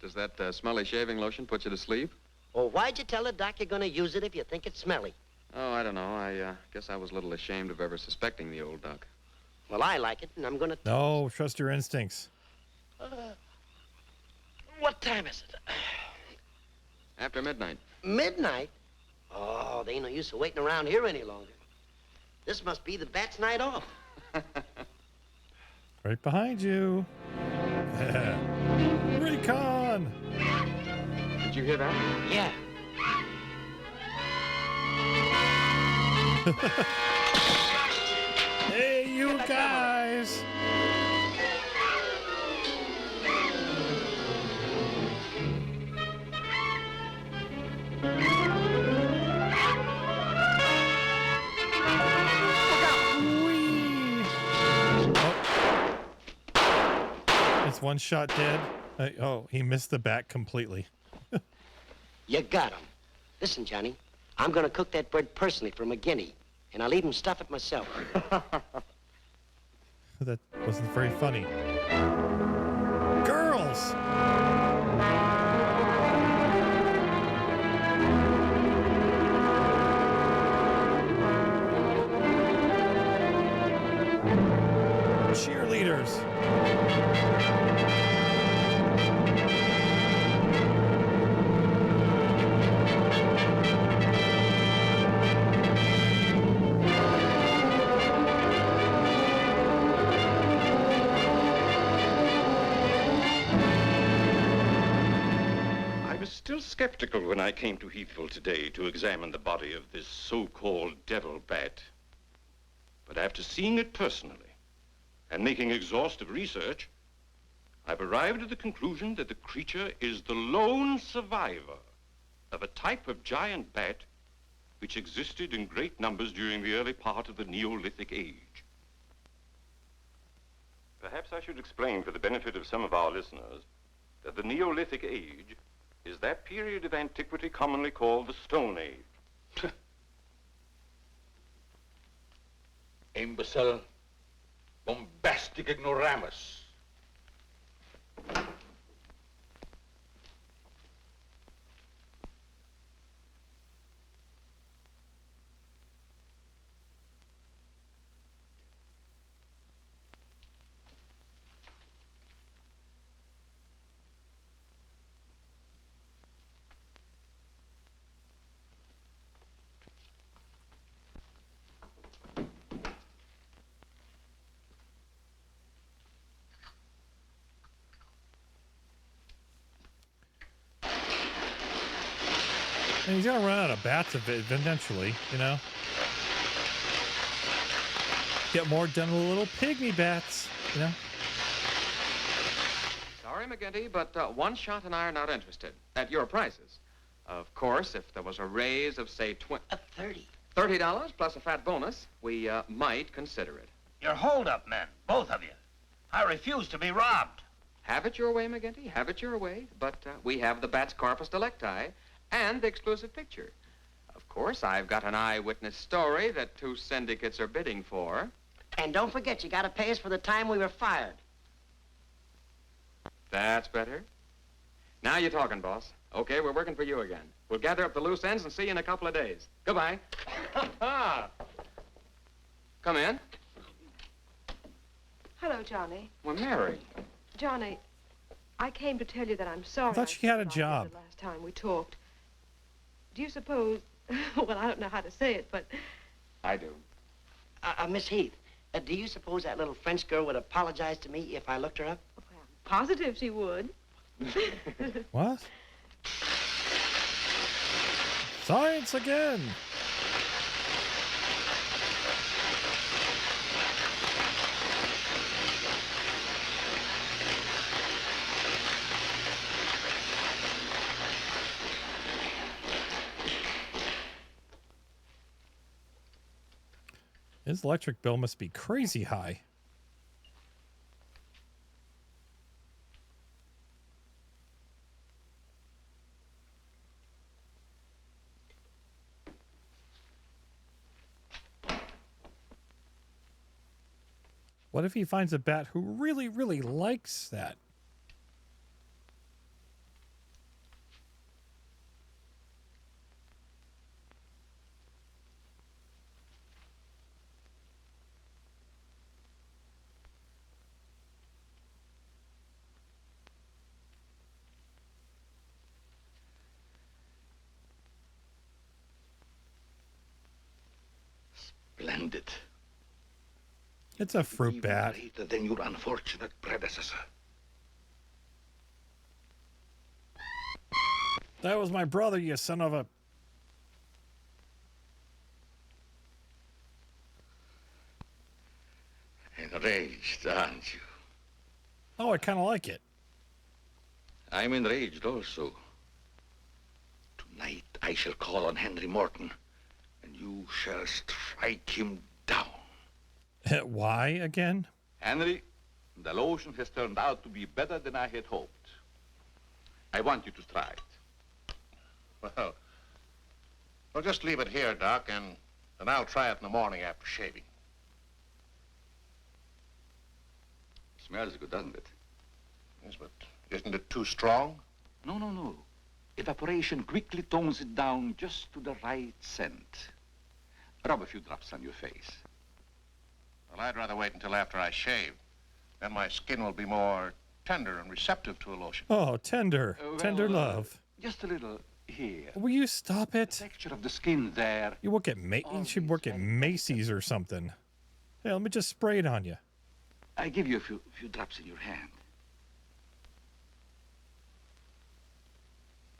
Does that smelly shaving lotion put you to sleep? Well, why'd you tell the doc you're going to use it if you think it's smelly? Oh, I don't know. I guess I was a little ashamed of ever suspecting the old duck. Well, I like it, and I'm going to... No, trust your instincts. What time is it? After midnight. Midnight? Oh, there ain't no use of waiting around here any longer. This must be the bat's night off. Right behind you. Recon! Did you hear that? Yeah. Hey, you guys! It's one shot dead. Oh, he missed the bat completely. You got him. Listen, Johnny, I'm going to cook that bird personally for McGinney, and I'll even stuff it myself. That wasn't very funny. Girls! Cheerleaders! I was still skeptical when I came to Heathville today to examine the body of this so-called devil bat. But after seeing it personally and making exhaustive research, I've arrived at the conclusion that the creature is the lone survivor of a type of giant bat which existed in great numbers during the early part of the Neolithic age. Perhaps I should explain for the benefit of some of our listeners that the Neolithic age is that period of antiquity commonly called the Stone Age. Imbecile, bombastic ignoramus. And he's gonna run out of bats eventually, you know? Get more done with little pygmy bats, you know? Sorry, McGinty, but one shot and I are not interested. At your prices. Of course, if there was a raise of, say, $30 plus a fat bonus, we might consider it. You're hold-up men, both of you. I refuse to be robbed. Have it your way, McGinty. Have it your way. But we have the bat's corpus delicti and the exclusive picture. Of course, I've got an eyewitness story that 2 syndicates are bidding for. And don't forget, you gotta pay us for the time we were fired. That's better. Now you're talking, boss. Okay, we're working for you again. We'll gather up the loose ends and see you in a couple of days. Goodbye. Come in. Hello, Johnny. Well, Mary. Johnny, I came to tell you that I'm sorry. I thought she had a job. The last time we talked. Do you suppose... well, I don't know how to say it, but... I do. Miss Heath, do you suppose that little French girl would apologize to me if I looked her up? Well, I'm positive she would. What? Science again! His electric bill must be crazy high. What if he finds a bat who really, really likes that? Splendid. It's a fruit Even bat. greater than your unfortunate predecessor. That was my brother, you son of a... Enraged, aren't you? Oh, I kind of like it. I'm enraged also. Tonight I shall call on Henry Morton, and you shall strike him down. Why again? Henry, the lotion has turned out to be better than I had hoped. I want you to try it. Well, just leave it here, Doc, and I'll try it in the morning after shaving. Smells good, doesn't it? Yes, but isn't it too strong? No, no, no. Evaporation quickly tones it down just to the right scent. Rub a few drops on your face. Well, I'd rather wait until after I shave. Then my skin will be more tender and receptive to a lotion. Oh, tender. Tender love. Just a little here. Will you stop it? The texture of the skin there. You work at you should work at Macy's or something. Hey, let me just spray it on you. I give you a few drops in your hand.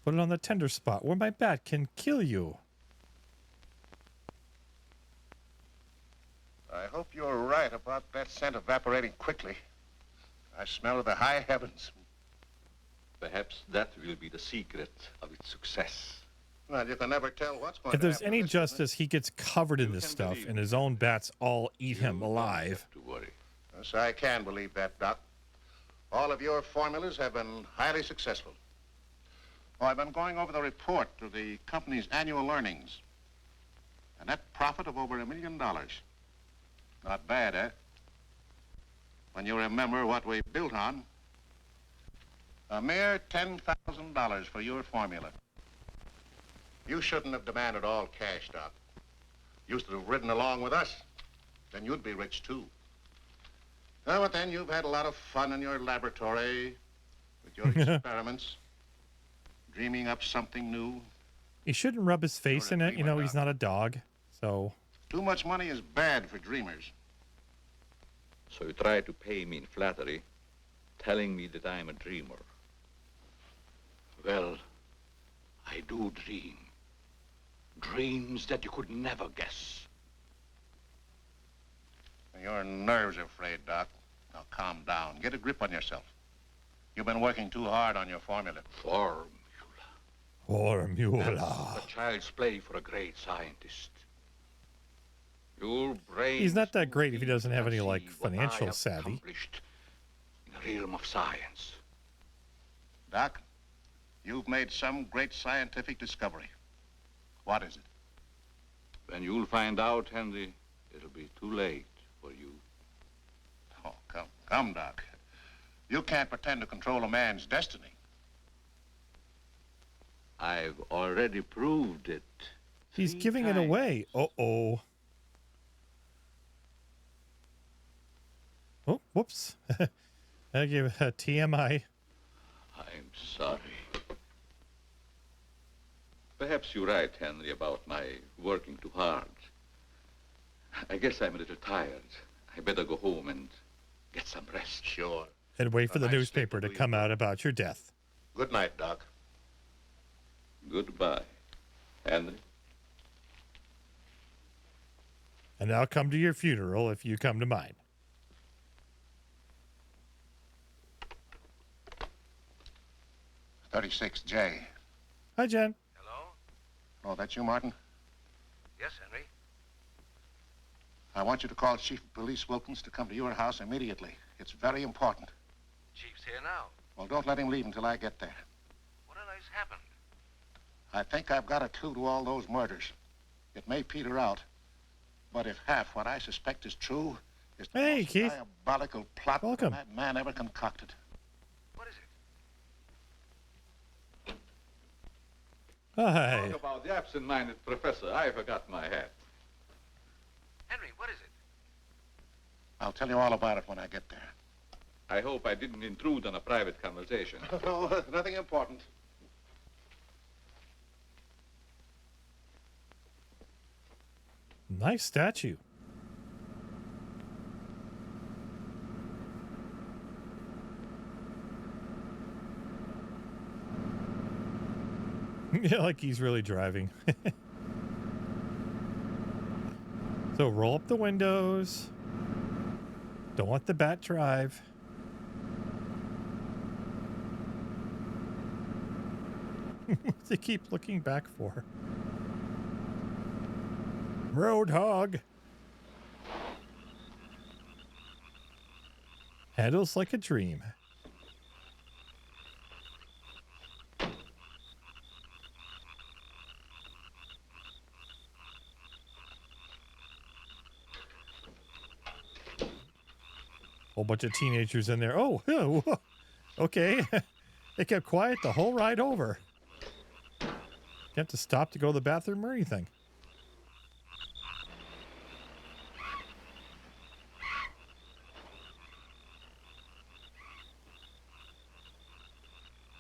Put it on the tender spot where my bat can kill you. I hope you're right about that scent evaporating quickly. I smell the high heavens. Perhaps that will be the secret of its success. Well, you can never tell what's going If to there's happen. any justice, he gets covered in this stuff, and his own bats all eat him alive. To worry. Yes, I can believe that, Doc. All of your formulas have been highly successful. Oh, I've been going over the report of the company's annual earnings. A net profit of over $1 million. Not bad, eh? When you remember what we built on. A mere $10,000 for your formula. You shouldn't have demanded all cash, Doc. You should have ridden along with us. Then you'd be rich, too. Oh, but then you've had a lot of fun in your laboratory with your experiments, dreaming up something new. He shouldn't rub his face in it. You know, he's not a dog, so... Too much money is bad for dreamers. So you try to pay me in flattery, telling me that I'm a dreamer. Well, I do dream. Dreams that you could never guess. Your nerves are frayed, Doc. Now calm down. Get a grip on yourself. You've been working too hard on your formula. Formula. That's a child's play for a great scientist. Your brain. He's not that great if he doesn't have any, like, financial what I have savvy. accomplished in the realm of science. Doc, you've made some great scientific discovery. What is it? When you'll find out, Henry, it'll be too late for you. Oh, come, Doc. You can't pretend to control a man's destiny. I've already proved it. He's giving it away. Uh-oh. Oh, whoops. I gave a TMI. I'm sorry. Perhaps you're right, Henry, about my working too hard. I guess I'm a little tired. I better go home and get some rest. Sure. And wait for the newspaper to come out about your death. Good night, Doc. Goodbye, Henry. And I'll come to your funeral if you come to mine. S13E6. Hi, Jen. Hello? Oh, that's you, Martin? Yes, Henry. I want you to call Chief of Police Wilkins to come to your house immediately. It's very important. Chief's here now. Well, don't let him leave until I get there. What on earth's happened? I think I've got a clue to all those murders. It may peter out, but if half what I suspect is true, it's the most Keith. diabolical plot Welcome. that man ever concocted. What is it? Hi. Talk about the absent-minded professor. I forgot my hat. Henry, what is it? I'll tell you all about it when I get there. I hope I didn't intrude on a private conversation. No, nothing important. Nice statue. Yeah, like he's really driving. So roll up the windows. Don't let the bat drive. What's he keep looking back for? Roadhog. Handles like a dream. Whole bunch of teenagers in there. Oh, okay. They kept quiet the whole ride over. You have to stop to go to the bathroom or anything.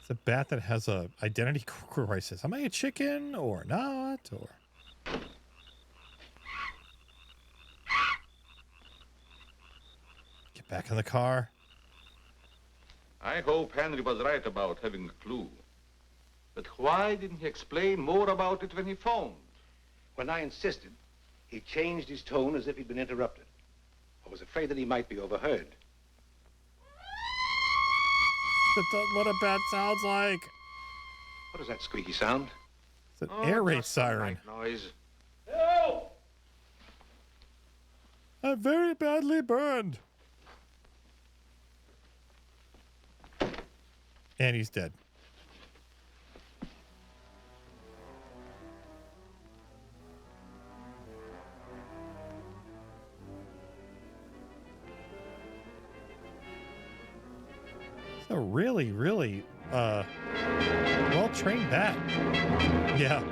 It's a bat that has a identity crisis. Am I a chicken or not? Or get back in the car. I hope Henry was right about having a clue. But why didn't he explain more about it when he phoned? When I insisted, he changed his tone as if he'd been interrupted. I was afraid that he might be overheard. That's what a bat sounds like. What is that squeaky sound? It's an air raid siren. Noise. Help! I'm very badly burned. And he's dead. It's a really, really well-trained bat. Yeah.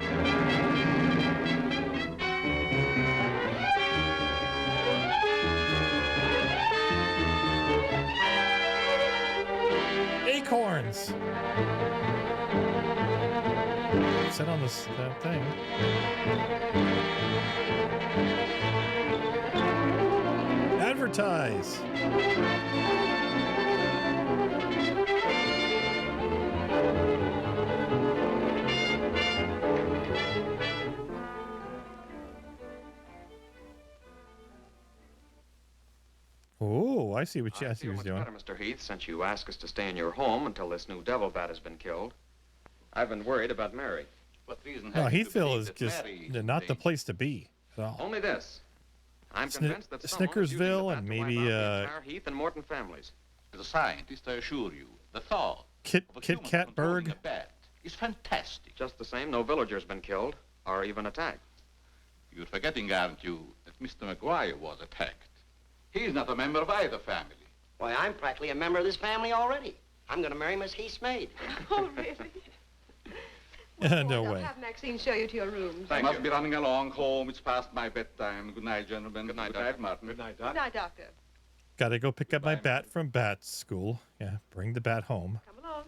Acorns. Sit on this thing. Advertise. Oh, I see what I was feel much doing. better, Mr. Heath, since you asked us to stay in your home until this new devil bat has been killed. I've been worried about Mary. What reason No, have you to Heathville believe is that just Mary not the place to be at all. Only this. I'm convinced that someone is using Snickersville the bat and to wipe maybe out the entire Heath and Morton families. As a scientist, I assure you, the thought Kit of a human Kat controlling Berg. a bat is fantastic. Just the same, no villager's been killed or even attacked. You're forgetting, aren't you, that Mr. McGuire was attacked. He's not a member of either family. Why, I'm practically a member of this family already. I'm going to marry Miss Heath's maid. Oh, really? No I'll way. have Maxine show you to your rooms. I must be running along home. It's past my bedtime. Good night, gentlemen. Good night, Good night, Martin. Good night, Good night, Doctor. Gotta go pick up my bat from bat school. Yeah, bring the bat home. Come along.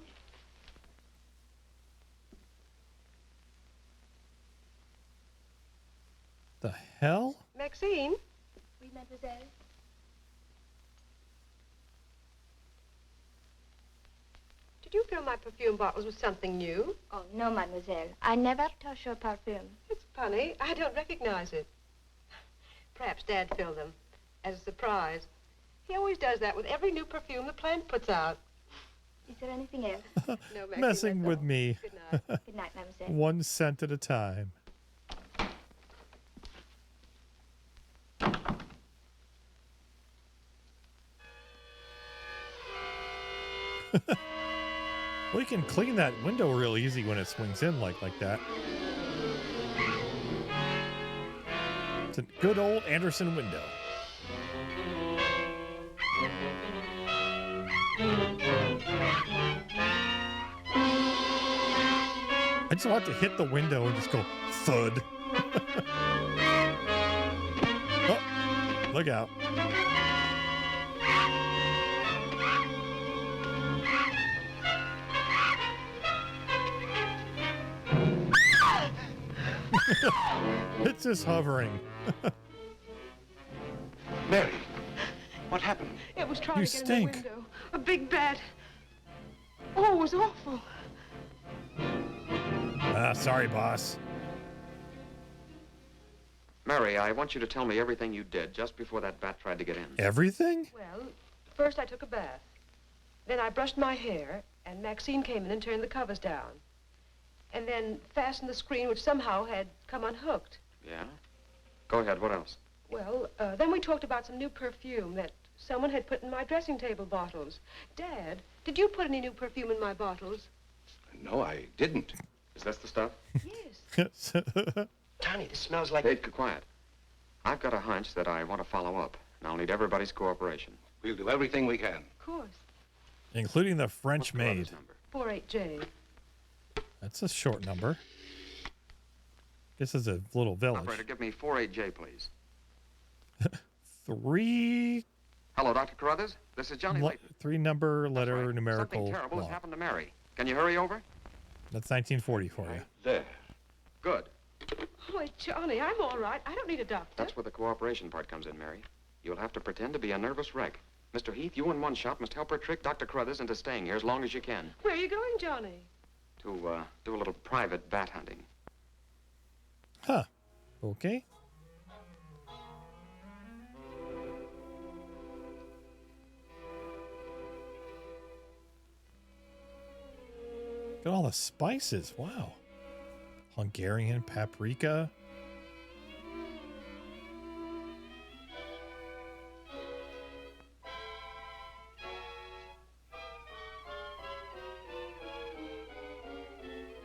The hell? Maxine? Oui, mademoiselle. Did you fill my perfume bottles with something new? Oh, no, mademoiselle. I never touch your perfume. It's funny. I don't recognize it. Perhaps Dad filled them as a surprise. He always does that with every new perfume the plant puts out. Is there anything else? No, Maxine, Messing that's with all. me. Good night. Good night, mademoiselle. 1 cent at a time. We can clean that window real easy when it swings in like that. It's a good old Anderson window. I just want to hit the window and just go thud. Oh, look out. It's just hovering. Mary, what happened? It was trying You to get stink. in the window. A big bat. Oh, it was awful. Sorry, boss. Mary, I want you to tell me everything you did just before that bat tried to get in. Everything? Well, first I took a bath. Then I brushed my hair, and Maxine came in and turned the covers down. And then fastened the screen, which somehow had come unhooked. Yeah? Go ahead, what else? Well, then we talked about some new perfume that someone had put in my dressing table bottles. Dad, did you put any new perfume in my bottles? No, I didn't. Is this the stuff? Yes. Tony, this smells like... Hey, quiet. I've got a hunch that I want to follow up, and I'll need everybody's cooperation. We'll do everything we can. Of course. Including the French maid. 48J. That's a short number. This is a little village. Operator, give me 48J, please. 3 Hello, Dr. Carruthers. This is Johnny Layton. 3 number letter numerical Something terrible has law. happened to Mary. Can you hurry over? That's 1940 for you. There. Good. Oh, Johnny, I'm all right. I don't need a doctor. That's where the cooperation part comes in, Mary. You'll have to pretend to be a nervous wreck. Mr. Heath, you in one shot must help her trick Dr. Carruthers into staying here as long as you can. Where are you going, Johnny? To, do a little private bat hunting. Huh. Okay. Got all the spices. Wow. Hungarian paprika.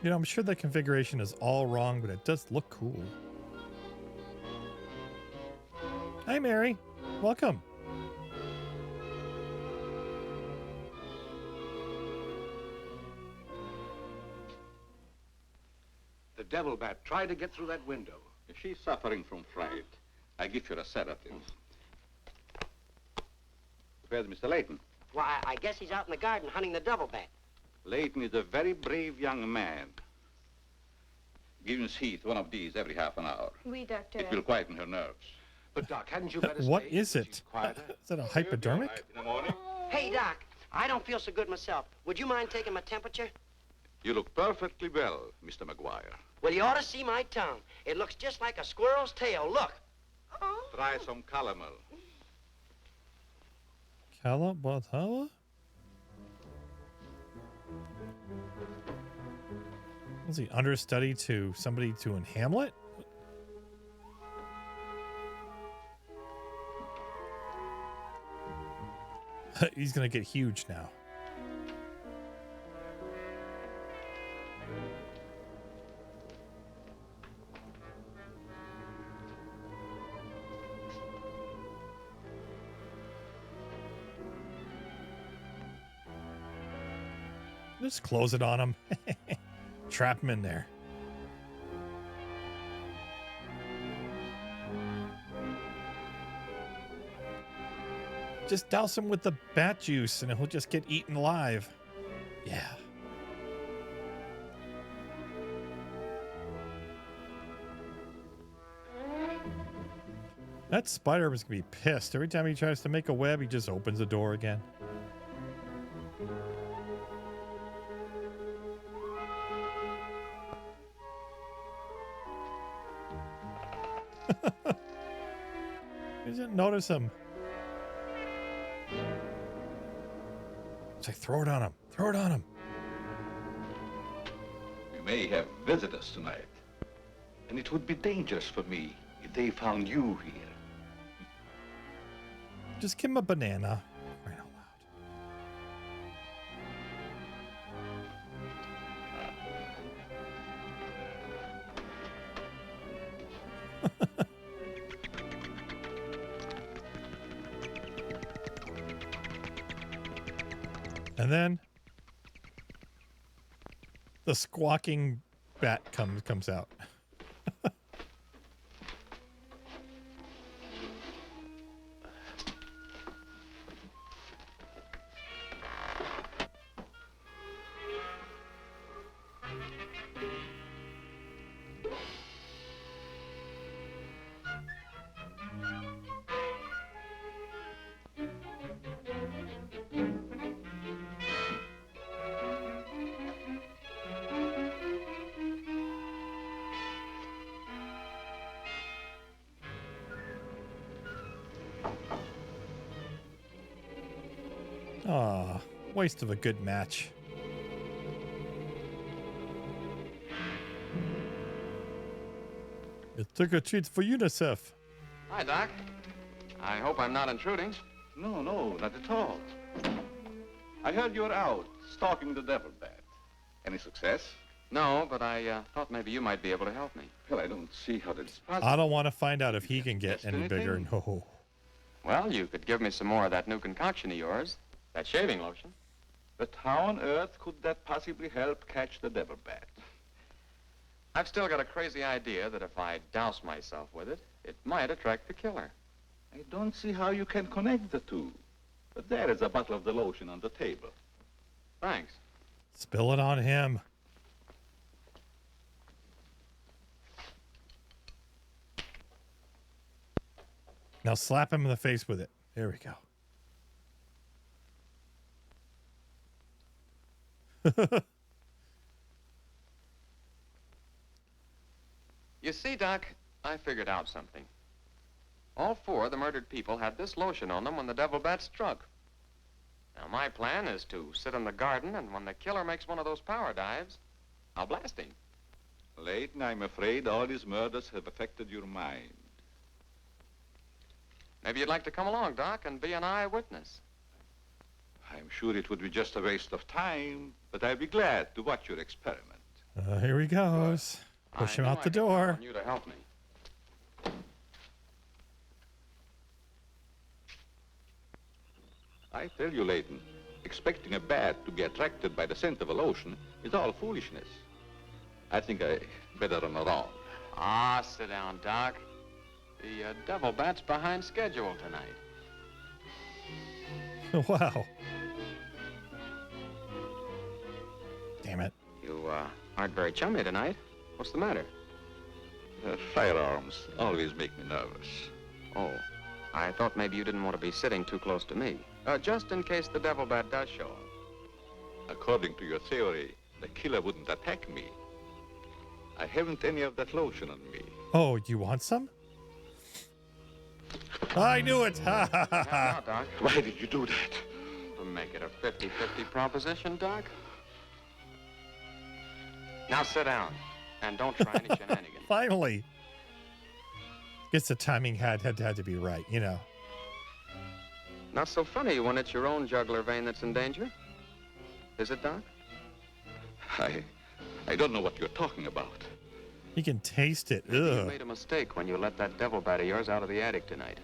You know, I'm sure the configuration is all wrong, but it does look cool. Hi, Mary. Welcome. The devil bat tried to get through that window. If she's suffering from fright, I give her a sedative. Where's Mr. Layton? Why, I guess he's out in the garden hunting the double bat. Layton is a very brave young man. Give Miss Heath one of these every half an hour. Oui, doctor. It will quieten her nerves. But, Doc, hadn't you better What stay? is it? Is that a hypodermic? In the morning? Hey, Doc, I don't feel so good myself. Would you mind taking my temperature? You look perfectly well, Mr. McGuire. Well, you ought to see my tongue. It looks just like a squirrel's tail. Look. Try some calomel. Calabatala? Was he understudy to somebody to in Hamlet? He's gonna get huge now. Just close it on him. Trap him in there. Just douse him with the bat juice and he'll just get eaten alive. Yeah. That spider was gonna be pissed. Every time he tries to make a web, he just opens the door again. He didn't notice him. Say, throw it on him. Throw it on him. We may have visitors tonight, and it would be dangerous for me if they found you here. Just give him a banana. Right out loud. And then the squawking bat comes out. Aw, waste of a good match. It's trick or treat for UNICEF. Hi, Doc. I hope I'm not intruding. No, not at all. I heard you were out stalking the devil bat. Any success? No, but I thought maybe you might be able to help me. Well, I don't see how that's possible. I don't want to find out if he can get any bigger. No. Well, you could give me some more of that new concoction of yours. That shaving lotion. But how on earth could that possibly help catch the devil bat? I've still got a crazy idea that if I douse myself with it, it might attract the killer. I don't see how you can connect the two. But there is a bottle of the lotion on the table. Thanks. Spill it on him. Now slap him in the face with it. There we go. You see, Doc, I figured out something. All four of the murdered people had this lotion on them when the devil bat struck. Now, my plan is to sit in the garden, and when the killer makes one of those power dives, I'll blast him. Leighton, I'm afraid all these murders have affected your mind. Maybe you'd like to come along, Doc, and be an eyewitness. I'm sure it would be just a waste of time, but I'd be glad to watch your experiment. Here he goes. Push him out the door. I you to help me. I tell you, Leighton, expecting a bat to be attracted by the scent of a lotion is all foolishness. I think I better run along. Ah, sit down, Doc. The devil bat's behind schedule tonight. Wow. Damn it. You aren't very chummy tonight. What's the matter? Firearms always make me nervous. Oh, I thought maybe you didn't want to be sitting too close to me. Just in case the devil bat does show up. According to your theory, the killer wouldn't attack me. I haven't any of that lotion on me. Oh, you want some? I knew it! Ha ha ha ha! Doc. Why did you do that? To make it a 50-50 proposition, Doc. Now sit down, and don't try any shenanigans. Finally! Guess the timing had to be right, you know. Not so funny when it's your own jugular vein that's in danger. Is it, Doc? I don't know what you're talking about. You can taste it. Maybe Ugh. you made a mistake when you let that devil bat of yours out of the attic tonight.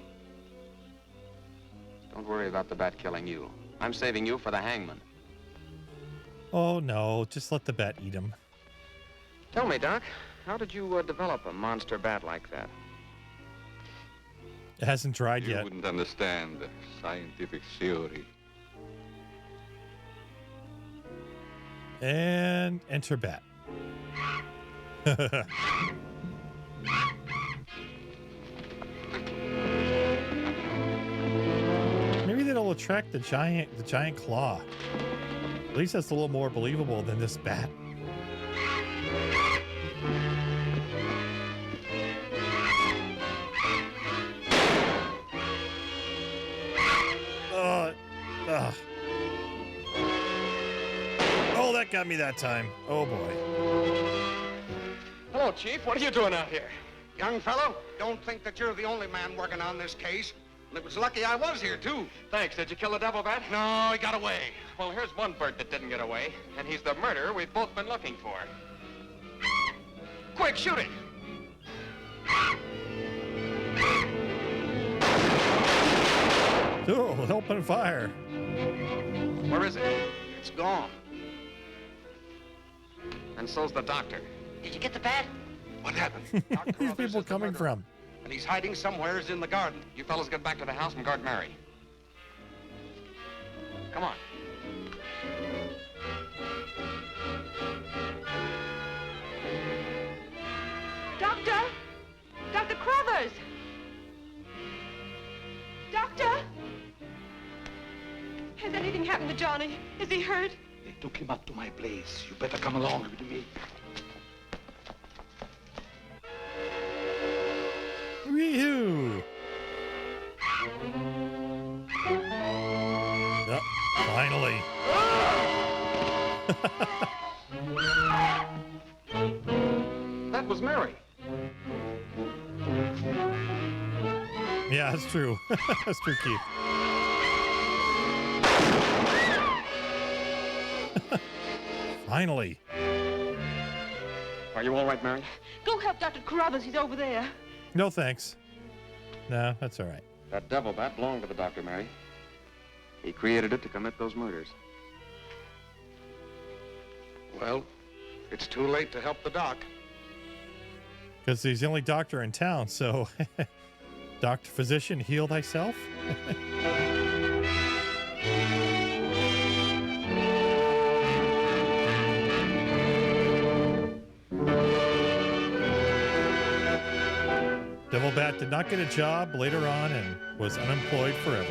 Don't worry about the bat killing you. I'm saving you for the hangman. Oh, no. Just let the bat eat him. Tell me, Doc, how did you develop a monster bat like that? It hasn't dried You yet. wouldn't understand the scientific theory. And enter bat. Maybe that'll attract the giant claw. At least that's a little more believable than this bat. Ugh. Oh, that got me that time. Oh, boy. Hello, Chief. What are you doing out here? Young fellow, don't think that you're the only man working on this case. And it was lucky I was here, too. Thanks. Did you kill the devil bat? No, he got away. Well, here's one bird that didn't get away, and he's the murderer we've both been looking for. Quick, shoot it! Oh, open fire. Where is it? It's gone. And so's the doctor. Did you get the bat? What happened? Where are these people coming from? And he's hiding somewheres in the garden. You fellas get back to the house and guard Mary. Come on. Doctor! Dr. Crothers! Doctor! Has anything happened to Johnny? Is he hurt? They took him up to my place. You better come along with me. Wee-hoo! Yep, finally. That was Mary. Yeah, that's true. That's true, Keith. Finally. Are you all right, Mary? Go help Dr. Carruthers. He's over there. No, thanks. No, that's all right. That devil bat belonged to the doctor, Mary. He created it to commit those murders. Well, it's too late to help the doc. Because he's the only doctor in town, so... Doctor, physician, heal thyself? Devil Bat did not get a job later on and was unemployed forever.